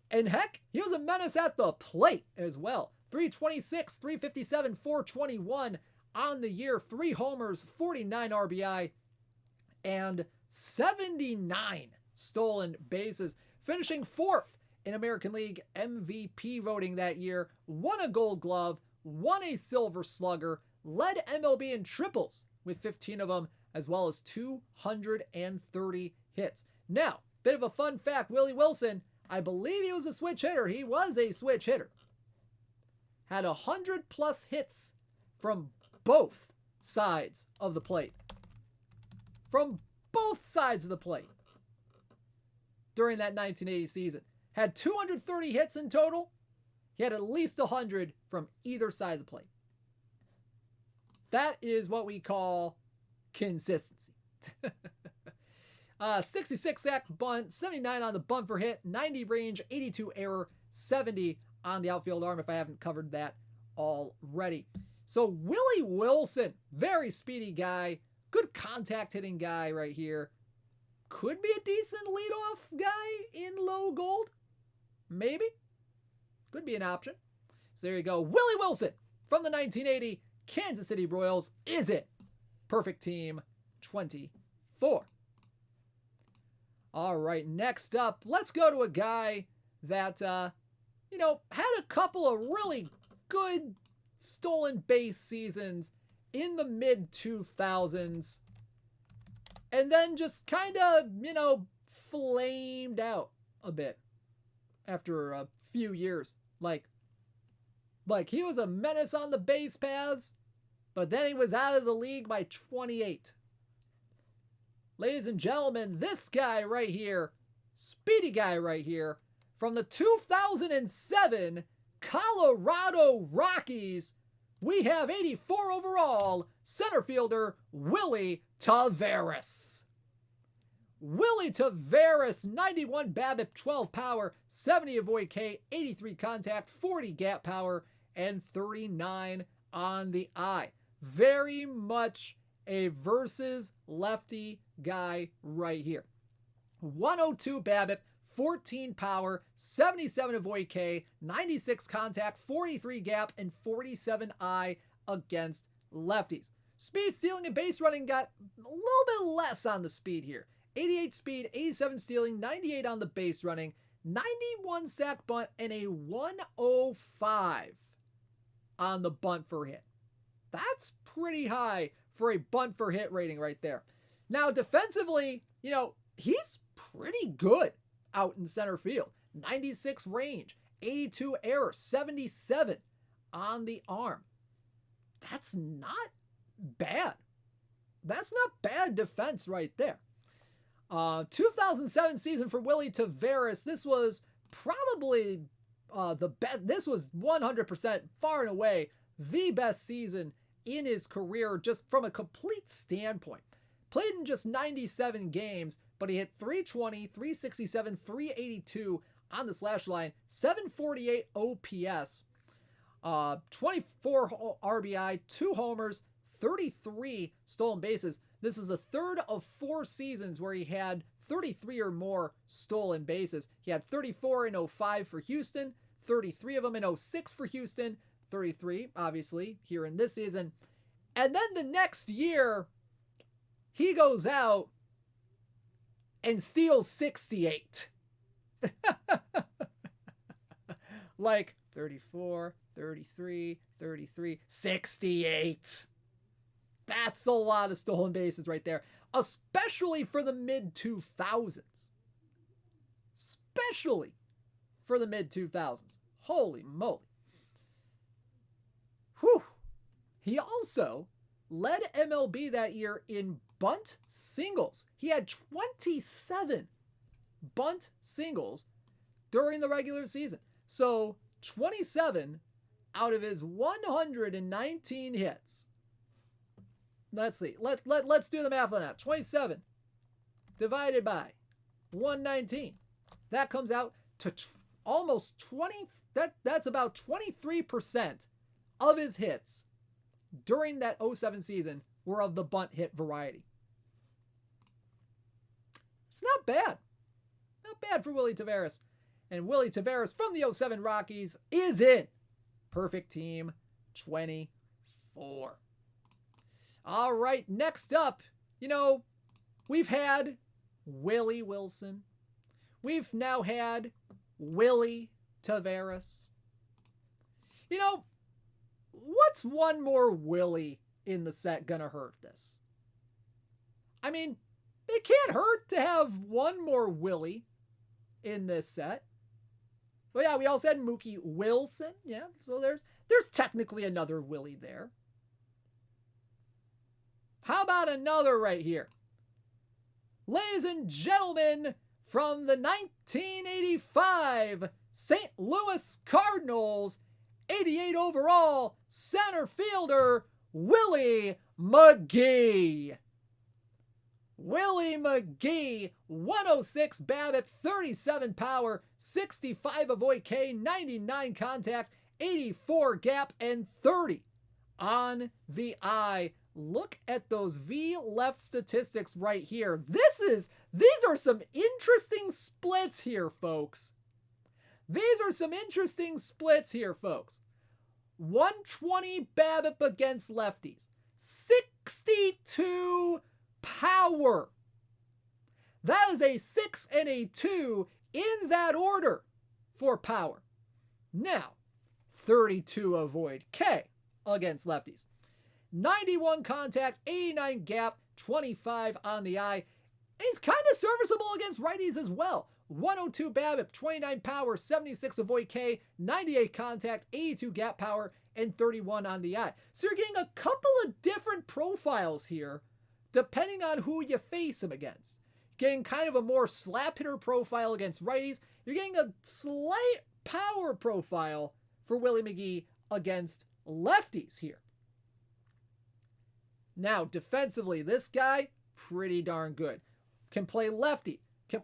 And heck, he was a menace at the plate as well. 326, 357, 421 on the year. 3 homers, 49 RBI, and 79 stolen bases. Finishing 4th in American League MVP voting that year. Won a Gold Glove, won a Silver Slugger, led MLB in triples with 15 of them, as well as 230 hits. Now, bit of a fun fact, Willie Wilson, I believe he was a switch hitter. He was a switch hitter. Had 100 plus hits from both sides of the plate. From both sides of the plate during that 1980 season. Had 230 hits in total. He had at least 100 from either side of the plate. That is what we call consistency. 66 sack bunt, 79 on the bunt for hit, 90 range, 82 error, 70 on the outfield arm, if I haven't covered that already. So Willie Wilson, very speedy guy, good contact hitting guy right here. Could be a decent leadoff guy in low gold. Maybe. Could be an option. So there you go. Willie Wilson from the 1980 Kansas City Royals is it. Perfect team 24. All right, next up, let's go to a guy that, had a couple of really good stolen base seasons in the mid-2000s. And then just kind of, flamed out a bit after a few years. Like he was a menace on the base paths, but then he was out of the league by 28. Ladies and gentlemen, this guy right here, speedy guy right here, from the 2007 Colorado Rockies, we have 84 overall center fielder Willie Taveras. Willie Taveras, 91 BABIP, 12 power, 70 avoid K, 83 contact, 40 gap power, and 39 on the eye. Very much a versus lefty guy right here. 102 BABIP, 14 power, 77 avoid K, 96 contact, 43 gap, and 47 eye against lefties. Speed, stealing, and base running got a little bit less on the speed here. 88 speed, 87 stealing, 98 on the base running, 91 sack bunt, and a 105 on the bunt for hit. That's pretty high for a bunt for hit rating right there. Now, defensively, he's pretty good out in center field. 96 range, 82 error, 77 on the arm. That's not bad That's not bad defense right there. 2007 season for Willie Taveras. This was probably the best. This was 100% far and away the best season in his career, just from a complete standpoint. Played in just 97 games, but he hit 320, 367, 382 on the slash line, 748 OPS, 24 RBI, 2 homers, 33 stolen bases. This is the third of 4 seasons where he had 33 or more stolen bases. He had 34 in 05 for Houston, 33 of them in 06 for Houston, 33, obviously, here in this season. And then the next year, he goes out and steals 68. Like 34, 33, 33, 68. That's a lot of stolen bases right there, especially for the mid-2000s. Especially for the mid-2000s. Holy moly. Whew. He also led MLB that year in bunt singles. He had 27 bunt singles during the regular season. So 27 out of his 119 hits. Let's see. Let's do the math on that. 27 divided by 119. That comes out to almost 20. That's about 23% of his hits during that 07 season were of the bunt hit variety. It's not bad. Not bad for Willie Taveras. And Willie Taveras from the 07 Rockies is in Perfect Team 24. All right, next up, we've had Willie Wilson. We've now had Willie Taveras. What's one more Willie in the set gonna hurt this? I mean, it can't hurt to have one more Willie in this set. Well, yeah, we also had Mookie Wilson. Yeah, so there's technically another Willie there. How about another right here? Ladies and gentlemen, from the 1985 St. Louis Cardinals, 88 overall, center fielder, Willie McGee. Willie McGee, 106 BABIP, 37 power, 65 avoid K, 99 contact, 84 gap, and 30 on the eye. Look at those V left statistics right here. These are some interesting splits here, folks. 120 BABIP against lefties. 62 power. That is a 6 and a 2 in that order for power. Now, 32 avoid K against lefties. 91 contact, 89 gap, 25 on the eye. He's kind of serviceable against righties as well. 102 BABIP, 29 power, 76 avoid K, 98 contact, 82 gap power, and 31 on the eye. So you're getting a couple of different profiles here, depending on who you face him against. Getting kind of a more slap hitter profile against righties. You're getting a slight power profile for Willie McGee against lefties here. Now, defensively, this guy, pretty darn good. Can play lefty, can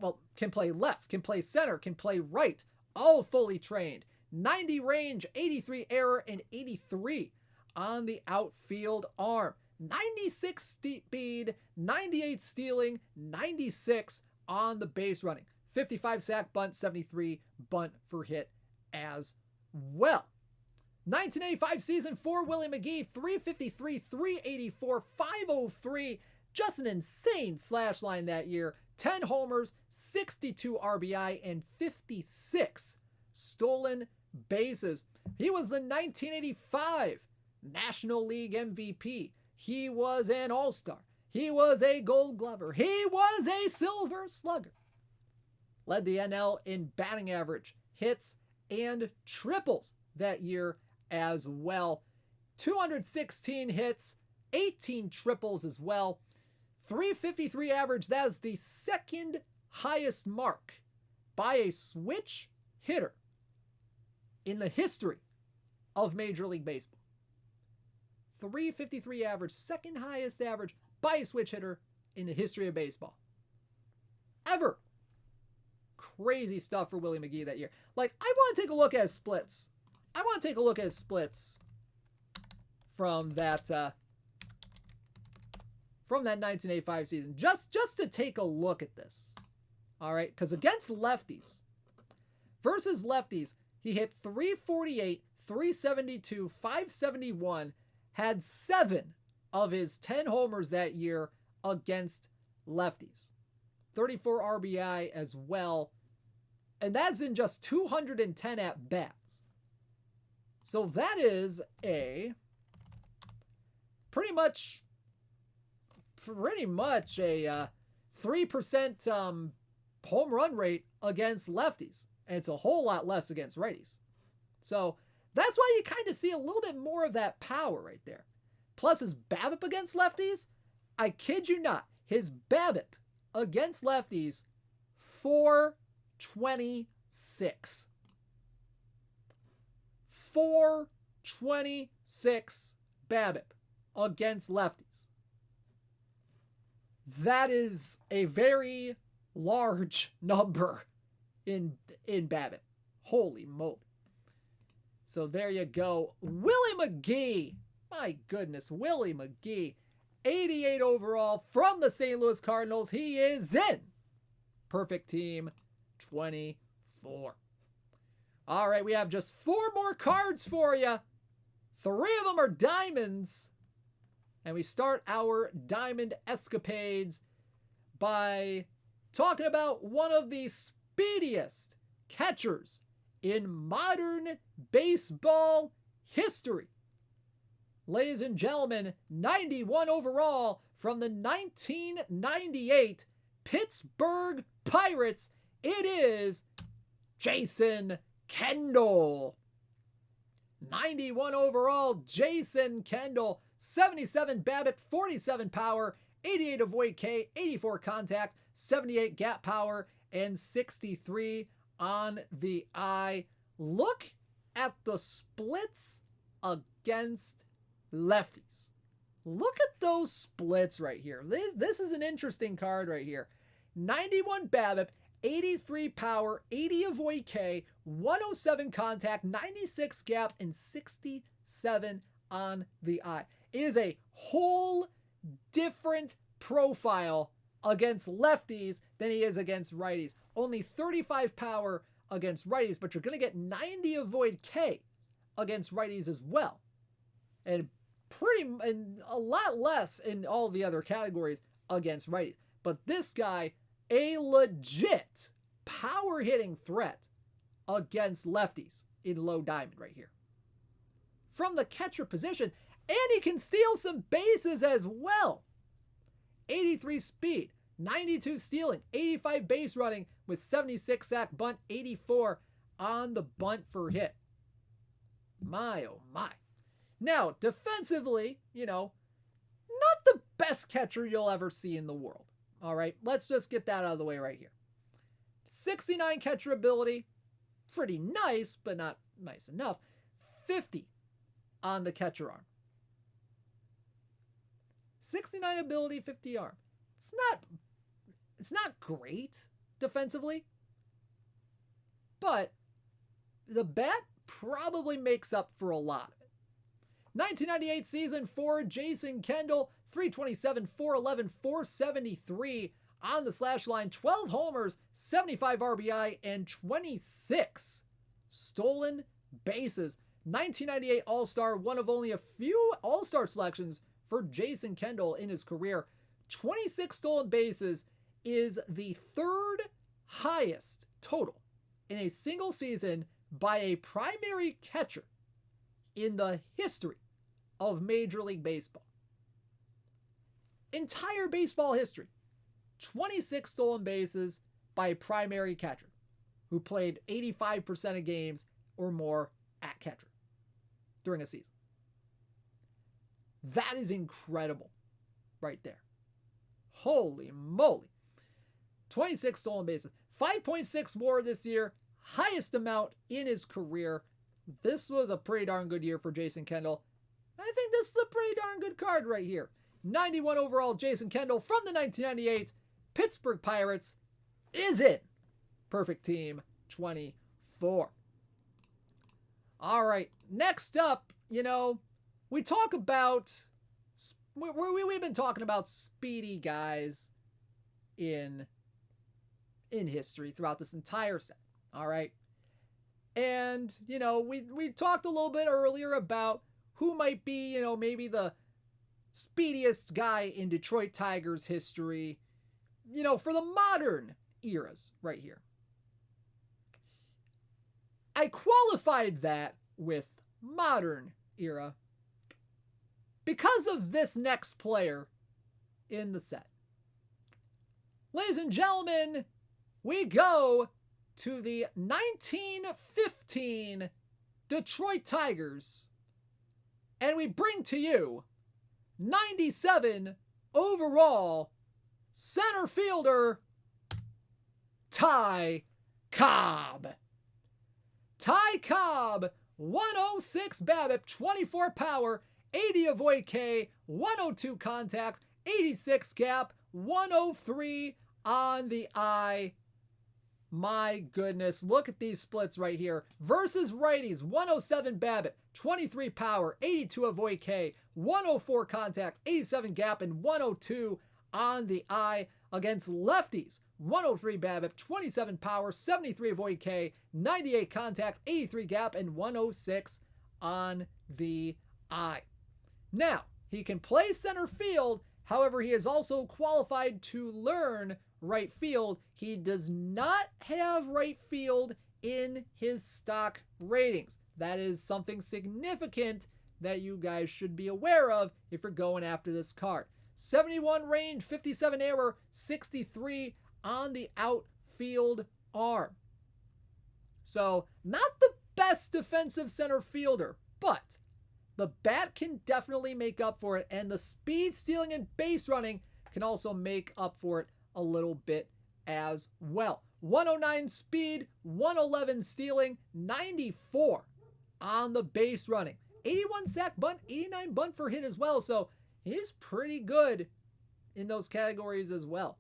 play left, can play center, can play right, all fully trained. 90 range, 83 error, and 83 on the outfield arm. 96 speed, 98 stealing, 96 on the base running. 55 sack bunt, 73 bunt for hit as well. 1985 season for Willie McGee, 353, 384, 503. Just an insane slash line that year. 10 homers, 62 RBI, and 56 stolen bases. He was the 1985 National League MVP. He was an All-Star. He was a Gold Glover. He was a Silver Slugger. Led the NL in batting average, hits, and triples that year as well. 216 hits, 18 triples as well. .353 average. That is the second highest mark by a switch hitter in the history of Major League Baseball. .353 average, second highest average by a switch hitter in the history of baseball. Ever. Crazy stuff for Willie McGee that year. Like, I want to take a look at his splits. I want to take a look at his splits from that 1985 season. Just to take a look at this. All right, because against lefties, versus lefties, he hit .348, .372, .571, had 7 of his 10 homers that year against lefties. 34 RBI as well. And that's in just 210 at-bats. So that is a pretty much a 3% home run rate against lefties. And it's a whole lot less against righties. So that's why you kind of see a little bit more of that power right there. Plus his BABIP against lefties, I kid you not, his BABIP against lefties, 426. 426 BABIP against lefties. That is a very large number in BABIP. Holy moly. So there you go. Willie McGee. My goodness, Willie McGee. 88 overall from the St. Louis Cardinals. He is in Perfect Team 24. All right, we have just 4 more cards for you. 3 of them are diamonds. And we start our diamond escapades by talking about one of the speediest catchers in modern baseball history. Ladies and gentlemen, 91 overall from the 1998 Pittsburgh Pirates, it is Jason Kendall. 91 overall, Jason Kendall, 77 BABIP, 47 power, 88 avoid K, 84 contact, 78 gap power, and 63 on the eye. Look at the splits against lefties. Look at those splits right here. This is an interesting card right here. 91 BABIP, 83 power, 80 avoid K, 107 contact, 96 gap, and 67 on the eye. It is a whole different profile against lefties than he is against righties. Only 35 power against righties, but you're going to get 90 avoid K against righties as well. And a lot less in all the other categories against righties. But this guy, a legit power hitting threat against lefties in low diamond right here. From the catcher position, and he can steal some bases as well. 83 speed, 92 stealing, 85 base running with 76 sack bunt, 84 on the bunt for hit. My, oh my. Now, defensively, not the best catcher you'll ever see in the world. All right, let's just get that out of the way right here. 69 catcher ability, pretty nice, but not nice enough. 50 on the catcher arm. 69 ability, 50 arm. It's not great defensively, but the bat probably makes up for a lot of it. 1998 season for Jason Kendall, 327, 411, 473 on the slash line, 12 homers, 75 RBI, and 26 stolen bases. 1998 All-Star, one of only a few All-Star selections for Jason Kendall in his career. 26 stolen bases is the 3rd highest total in a single season by a primary catcher in the history of Major League Baseball. Entire baseball history. 26 stolen bases by a primary catcher who played 85% of games or more at catcher during a season. That is incredible right there. Holy moly. 26 stolen bases. 5.6 WAR this year. Highest amount in his career. This was a pretty darn good year for Jason Kendall. I think this is a pretty darn good card right here. 91 overall Jason Kendall from the 1998 Pittsburgh Pirates is it. Perfect Team 24. All right, next up, we talk about, we've been talking about speedy guys in history throughout this entire set. All right. And, we talked a little bit earlier about who might be, maybe the speediest guy in Detroit Tigers history, for the modern eras right here. I qualified that with modern era because of this next player in the set. Ladies and gentlemen, we go to the 1915 Detroit Tigers, and we bring to you 97 overall center fielder Ty Cobb. Ty Cobb, 106 BABIP, 24 power, 80 avoid K, 102 contact, 86 gap, 103 on the eye. My goodness, look at these splits right here. Versus righties, 107 BABIP, 23 power, 82 avoid K, 104 contact, 87 gap, and 102 on the eye. Against lefties, 103 BABIP, 27 power, 73 avoid K, 98 contact, 83 gap, and 106 on the eye. Now, he can play center field. However, he is also qualified to learn right field. He does not have right field in his stock ratings. That is something significant that you guys should be aware of if you're going after this card. 71 range, 57 error, 63 on the outfield arm. So, not the best defensive center fielder, but the bat can definitely make up for it, and the speed, stealing, and base running can also make up for it a little bit as well. 109 speed, 111 stealing, 94 on the base running. 81 sack bunt, 89 bunt for hit as well, so he's pretty good in those categories as well.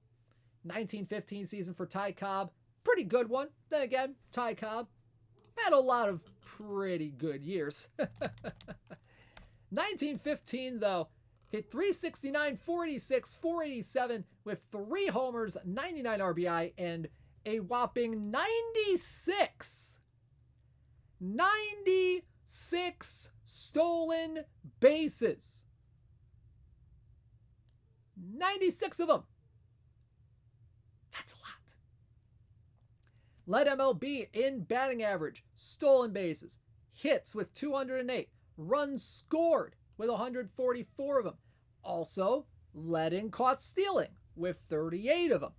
1915 season for Ty Cobb, pretty good one. Then again, Ty Cobb had a lot of pretty good years. 1915, though, hit 369, 486, 487 with 3 homers, 99 RBI, and a whopping 96 stolen bases. 96 of them. That's a lot. Led MLB in batting average, stolen bases, hits with 208, runs scored with 144 of them. Also, led in caught stealing with 38 of them.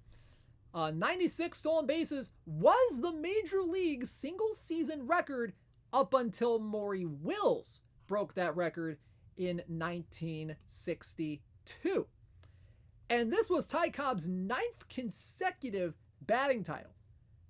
96 stolen bases was the Major League single season record up until Maury Wills broke that record in 1962. And this was Ty Cobb's 9th consecutive batting title.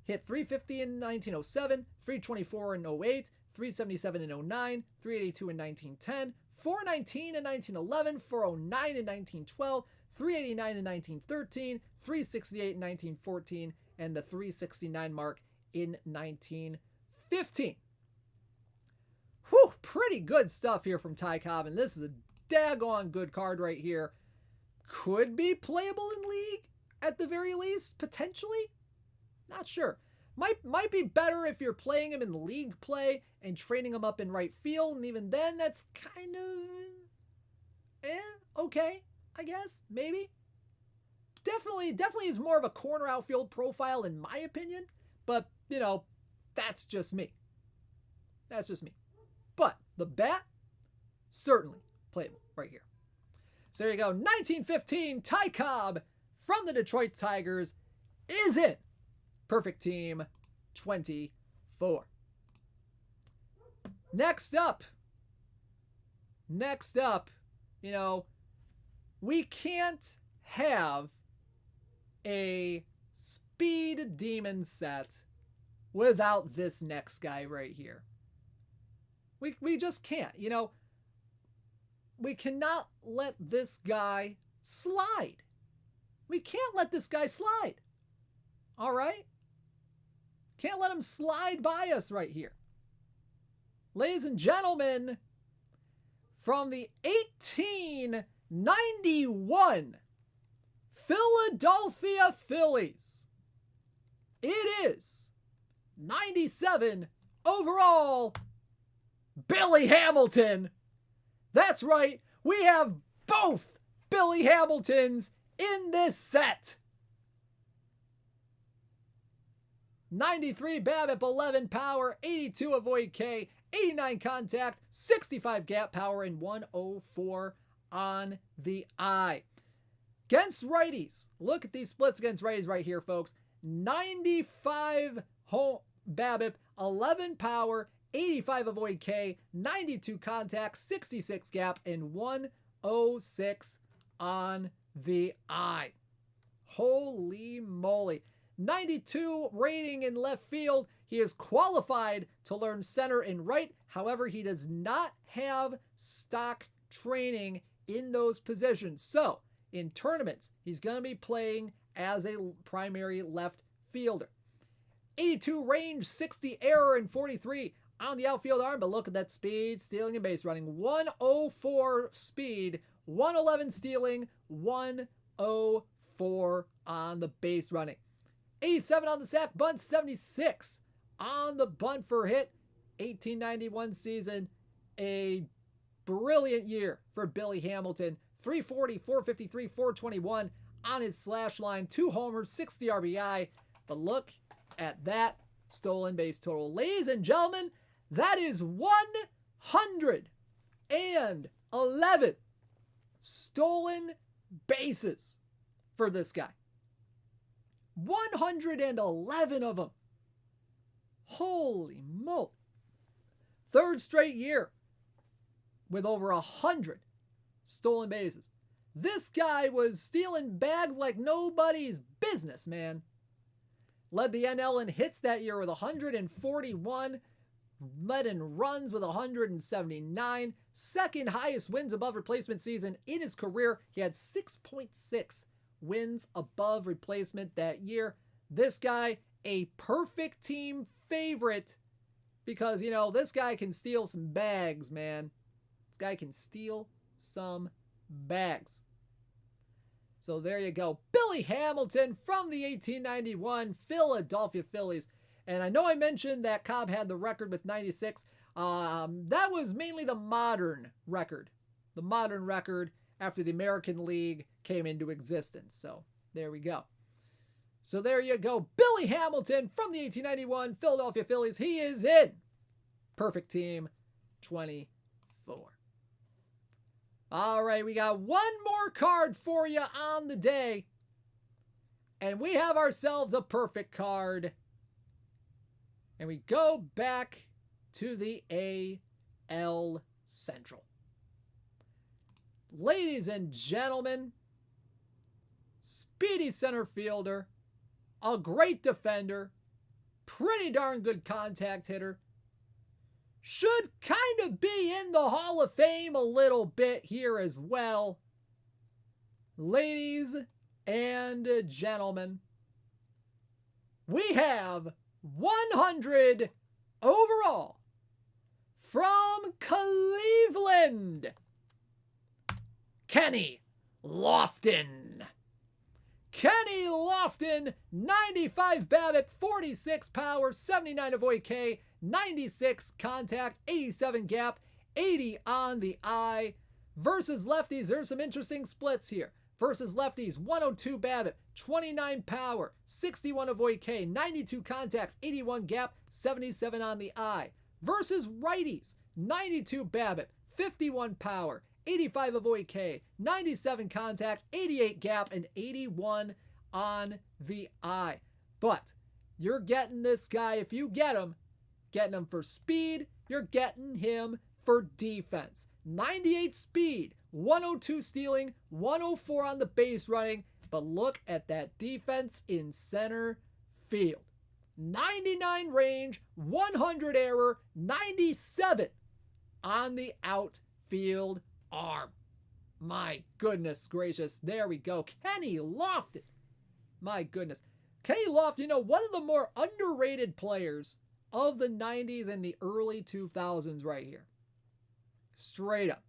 Hit 350 in 1907, 324 in 08, 377 in 09, 382 in 1910, 419 in 1911, 409 in 1912, 389 in 1913, 368 in 1914, and the 369 mark in 1915. Whew, pretty good stuff here from Ty Cobb, and this is a daggone good card right here. Could be playable in league at the very least, potentially. Not sure. Might be better if you're playing him in league play and training him up in right field, and even then that's kind of okay, I guess, maybe. Definitely is more of a corner outfield profile in my opinion, but that's just me. That's just me. But the bat, certainly playable right here. So there you go. 1915 Ty Cobb from the Detroit Tigers is in Perfect Team 24. Next up, we can't have a speed demon set without this next guy right here. We just can't. You know, we cannot let this guy slide. We can't let this guy slide. All right? Can't let him slide by us right here. Ladies and gentlemen, from the 1891 Philadelphia Phillies, it is 97 overall Billy Hamilton. That's right, we have both Billy Hamiltons in this set. 93 BABIP, 11 power, 82 avoid K, 89 contact, 65 gap power, and 104 on the eye. Against righties, look at these splits against righties right here, folks. 95 BABIP, 11 power, 85 avoid K, 92 contact, 66 gap, and 106 on the eye. Holy moly. 92 rating in left field. He is qualified to learn center and right. However, he does not have stock training in those positions. So, in tournaments, he's going to be playing as a primary left fielder. 82 range, 60 error, and 43 on the outfield arm. But look at that speed, stealing, and base running. 104 speed, 111 stealing, 104 on the base running. 87 on the sack bunt, 76 on the bunt for hit. 1891 season, a brilliant year for Billy Hamilton. 340, 453, 421 on his slash line. 2 homers, 60 RBI. But look at that stolen base total. Ladies and gentlemen, that is 111 stolen bases for this guy. 111 of them. Holy moly. 3rd straight year with over 100 stolen bases. This guy was stealing bags like nobody's business, man. Led the NL in hits that year with 141. Led in runs with 179. Second highest wins above replacement season in his career. He had 6.6 wins above replacement that year. This guy, a perfect team favorite because, you know, this guy can steal some bags, man. This guy can steal some bags. So there you go. Billy Hamilton from the 1891 Philadelphia Phillies. And I know I mentioned that Cobb had the record with 96. That was mainly the modern record. The modern record after the American League came into existence. So there we go. So there you go. Billy Hamilton from the 1891 Philadelphia Phillies. He is in Perfect Team 24. All right, we got one more card for you on the day. And we have ourselves a perfect card. And we go back to the AL Central. Ladies and gentlemen, speedy center fielder, a great defender, pretty darn good contact hitter, should kind of be in the Hall of Fame a little bit here as well. Ladies and gentlemen, we have 100 overall from Cleveland, Kenny Lofton. Kenny Lofton, 95 BABIP, 46 power, 79 avoid K, 96 contact, 87 gap, 80 on the eye. Versus lefties, there's some interesting splits here. Versus lefties, 102 BABIP, 29 power, 61 avoid K, 92 contact, 81 gap, 77 on the eye. Versus righties, 92 BABIP, 51 power, 85 avoid K, 97 contact, 88 gap, and 81 on the eye. But you're getting this guy, if you get him, getting him for speed, you're getting him for defense. 98 speed, 102 stealing, 104 on the base running. But look at that defense in center field. 99 range, 100 error, 97 on the outfield arm. My goodness gracious. There we go. Kenny Lofton. My goodness. Kenny Lofton, one of the more underrated players of the 90s and the early 2000s right here. Straight up.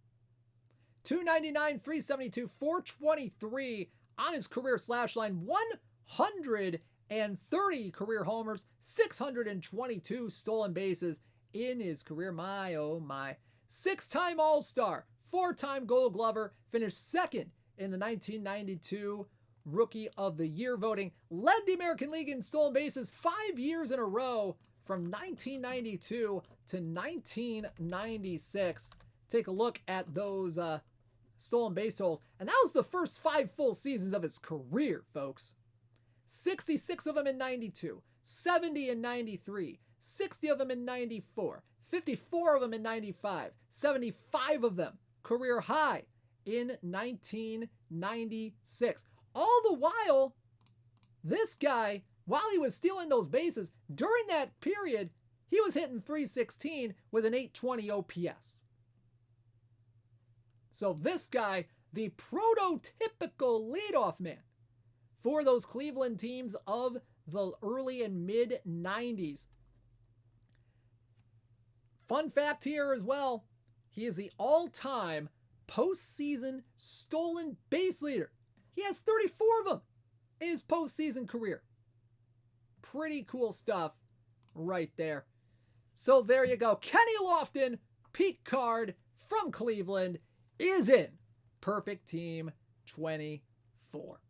299, 372, 423 on his career slash line. 130 career homers, 622 stolen bases in his career. My, oh my. 6-time All-Star, 4-time Gold Glover, finished second in the 1992 Rookie of the Year voting, led the American League in stolen bases 5 years in a row from 1992 to 1996. Take a look at those stolen base totals. And that was the first 5 full seasons of his career, folks. 66 of them in 92, 70 in 93, 60 of them in 94, 54 of them in 95, 75 of them career high in 1996. All the while, this guy, while he was stealing those bases, during that period, he was hitting .316 with an .820 OPS. So this guy, the prototypical leadoff man for those Cleveland teams of the early and mid 90s. Fun fact here as well, he is the all-time postseason stolen base leader. He has 34 of them in his postseason career. Pretty cool stuff right there. So there you go. Kenny Lofton, peak card from Cleveland, is in Perfect Team 24.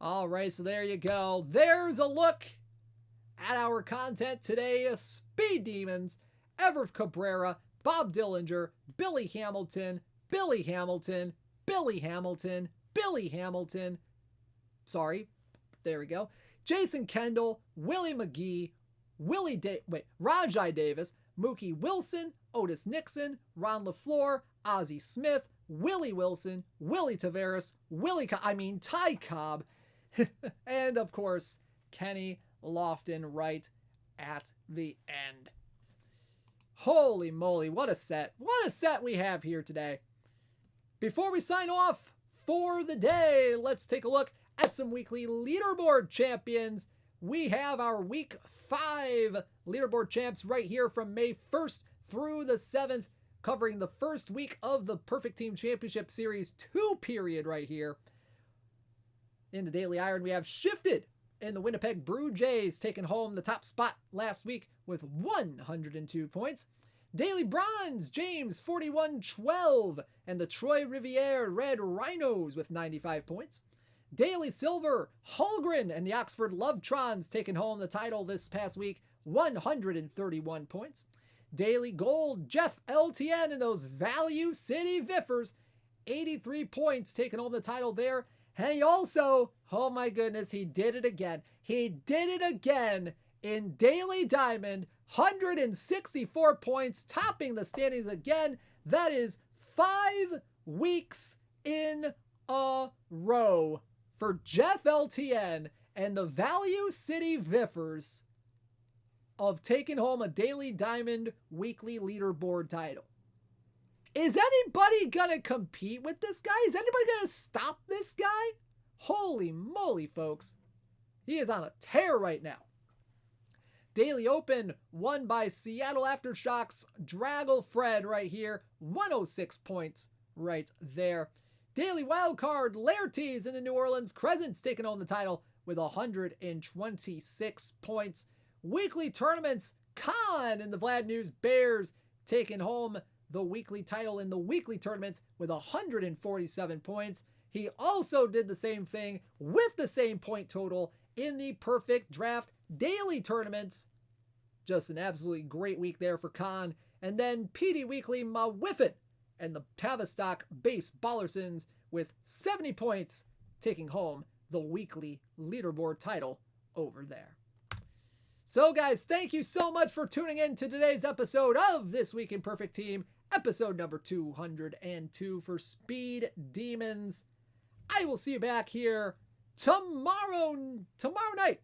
All right, so there you go. There's a look at our content today. Speed Demons, Everett Cabrera, Bob Dillinger, Billy Hamilton, Billy Hamilton, Billy Hamilton, Billy Hamilton. Sorry, there we go. Jason Kendall, Willie McGee, Rajai Davis, Mookie Wilson, Otis Nixon, Ron LaFleur, Ozzie Smith, Willie Wilson, Willie Taveras, Ty Cobb, and of course, Kenny Lofton right at the end. Holy moly, what a set. What a set we have here today. Before we sign off for the day, let's take a look at some weekly leaderboard champions. We have our week 5 leaderboard champs right here from May 1st through the 7th, covering the first week of the Perfect Team Championship Series 2 period right here. In the Daily Iron, we have Shifted in the Winnipeg Blue Jays, taking home the top spot last week with 102 points. Daily Bronze, James 4112, and the Troy Riviere Red Rhinos with 95 points. Daily Silver, Holgren and the Oxford Lovetrons taking home the title this past week, 131 points. Daily Gold, Jeff LTN and those Value City Viffers, 83 points, taking home the title there. And he also, oh my goodness, he did it again. He did it again in Daily Diamond, 164 points, topping the standings again. That is 5 weeks in a row for Jeff LTN and the Value City Viffers of taking home a Daily Diamond weekly leaderboard title. Is anybody gonna compete with this guy? Is anybody gonna stop this guy? Holy moly, folks. He is on a tear right now. Daily Open won by Seattle Aftershocks Draggle Fred right here. 106 points right there. Daily Wildcard, Laertes in the New Orleans Crescents taking home the title with 126 points. Weekly tournaments, Khan and the Vlad News Bears taking home the weekly title in the weekly tournament with 147 points. He also did the same thing with the same point total in the Perfect Draft daily tournaments. Just an absolutely great week there for Khan. And then PD Weekly Mawiffin and the Tavistock Base Ballersons with 70 points taking home the weekly leaderboard title over there. So guys, thank you so much for tuning in to today's episode of This Week in Perfect Team. episode number 202 for Speed Demons. I will see you back here tomorrow night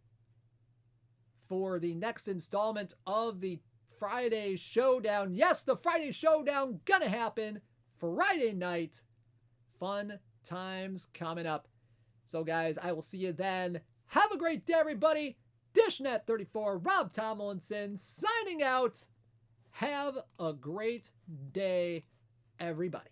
for the next installment of the Friday Showdown. Yes, the Friday Showdown gonna happen Friday night. Fun times coming up. So guys, I will see you then. Have a great day, everybody. DishNet34, Rob Tomlinson, signing out. Have a great day, everybody.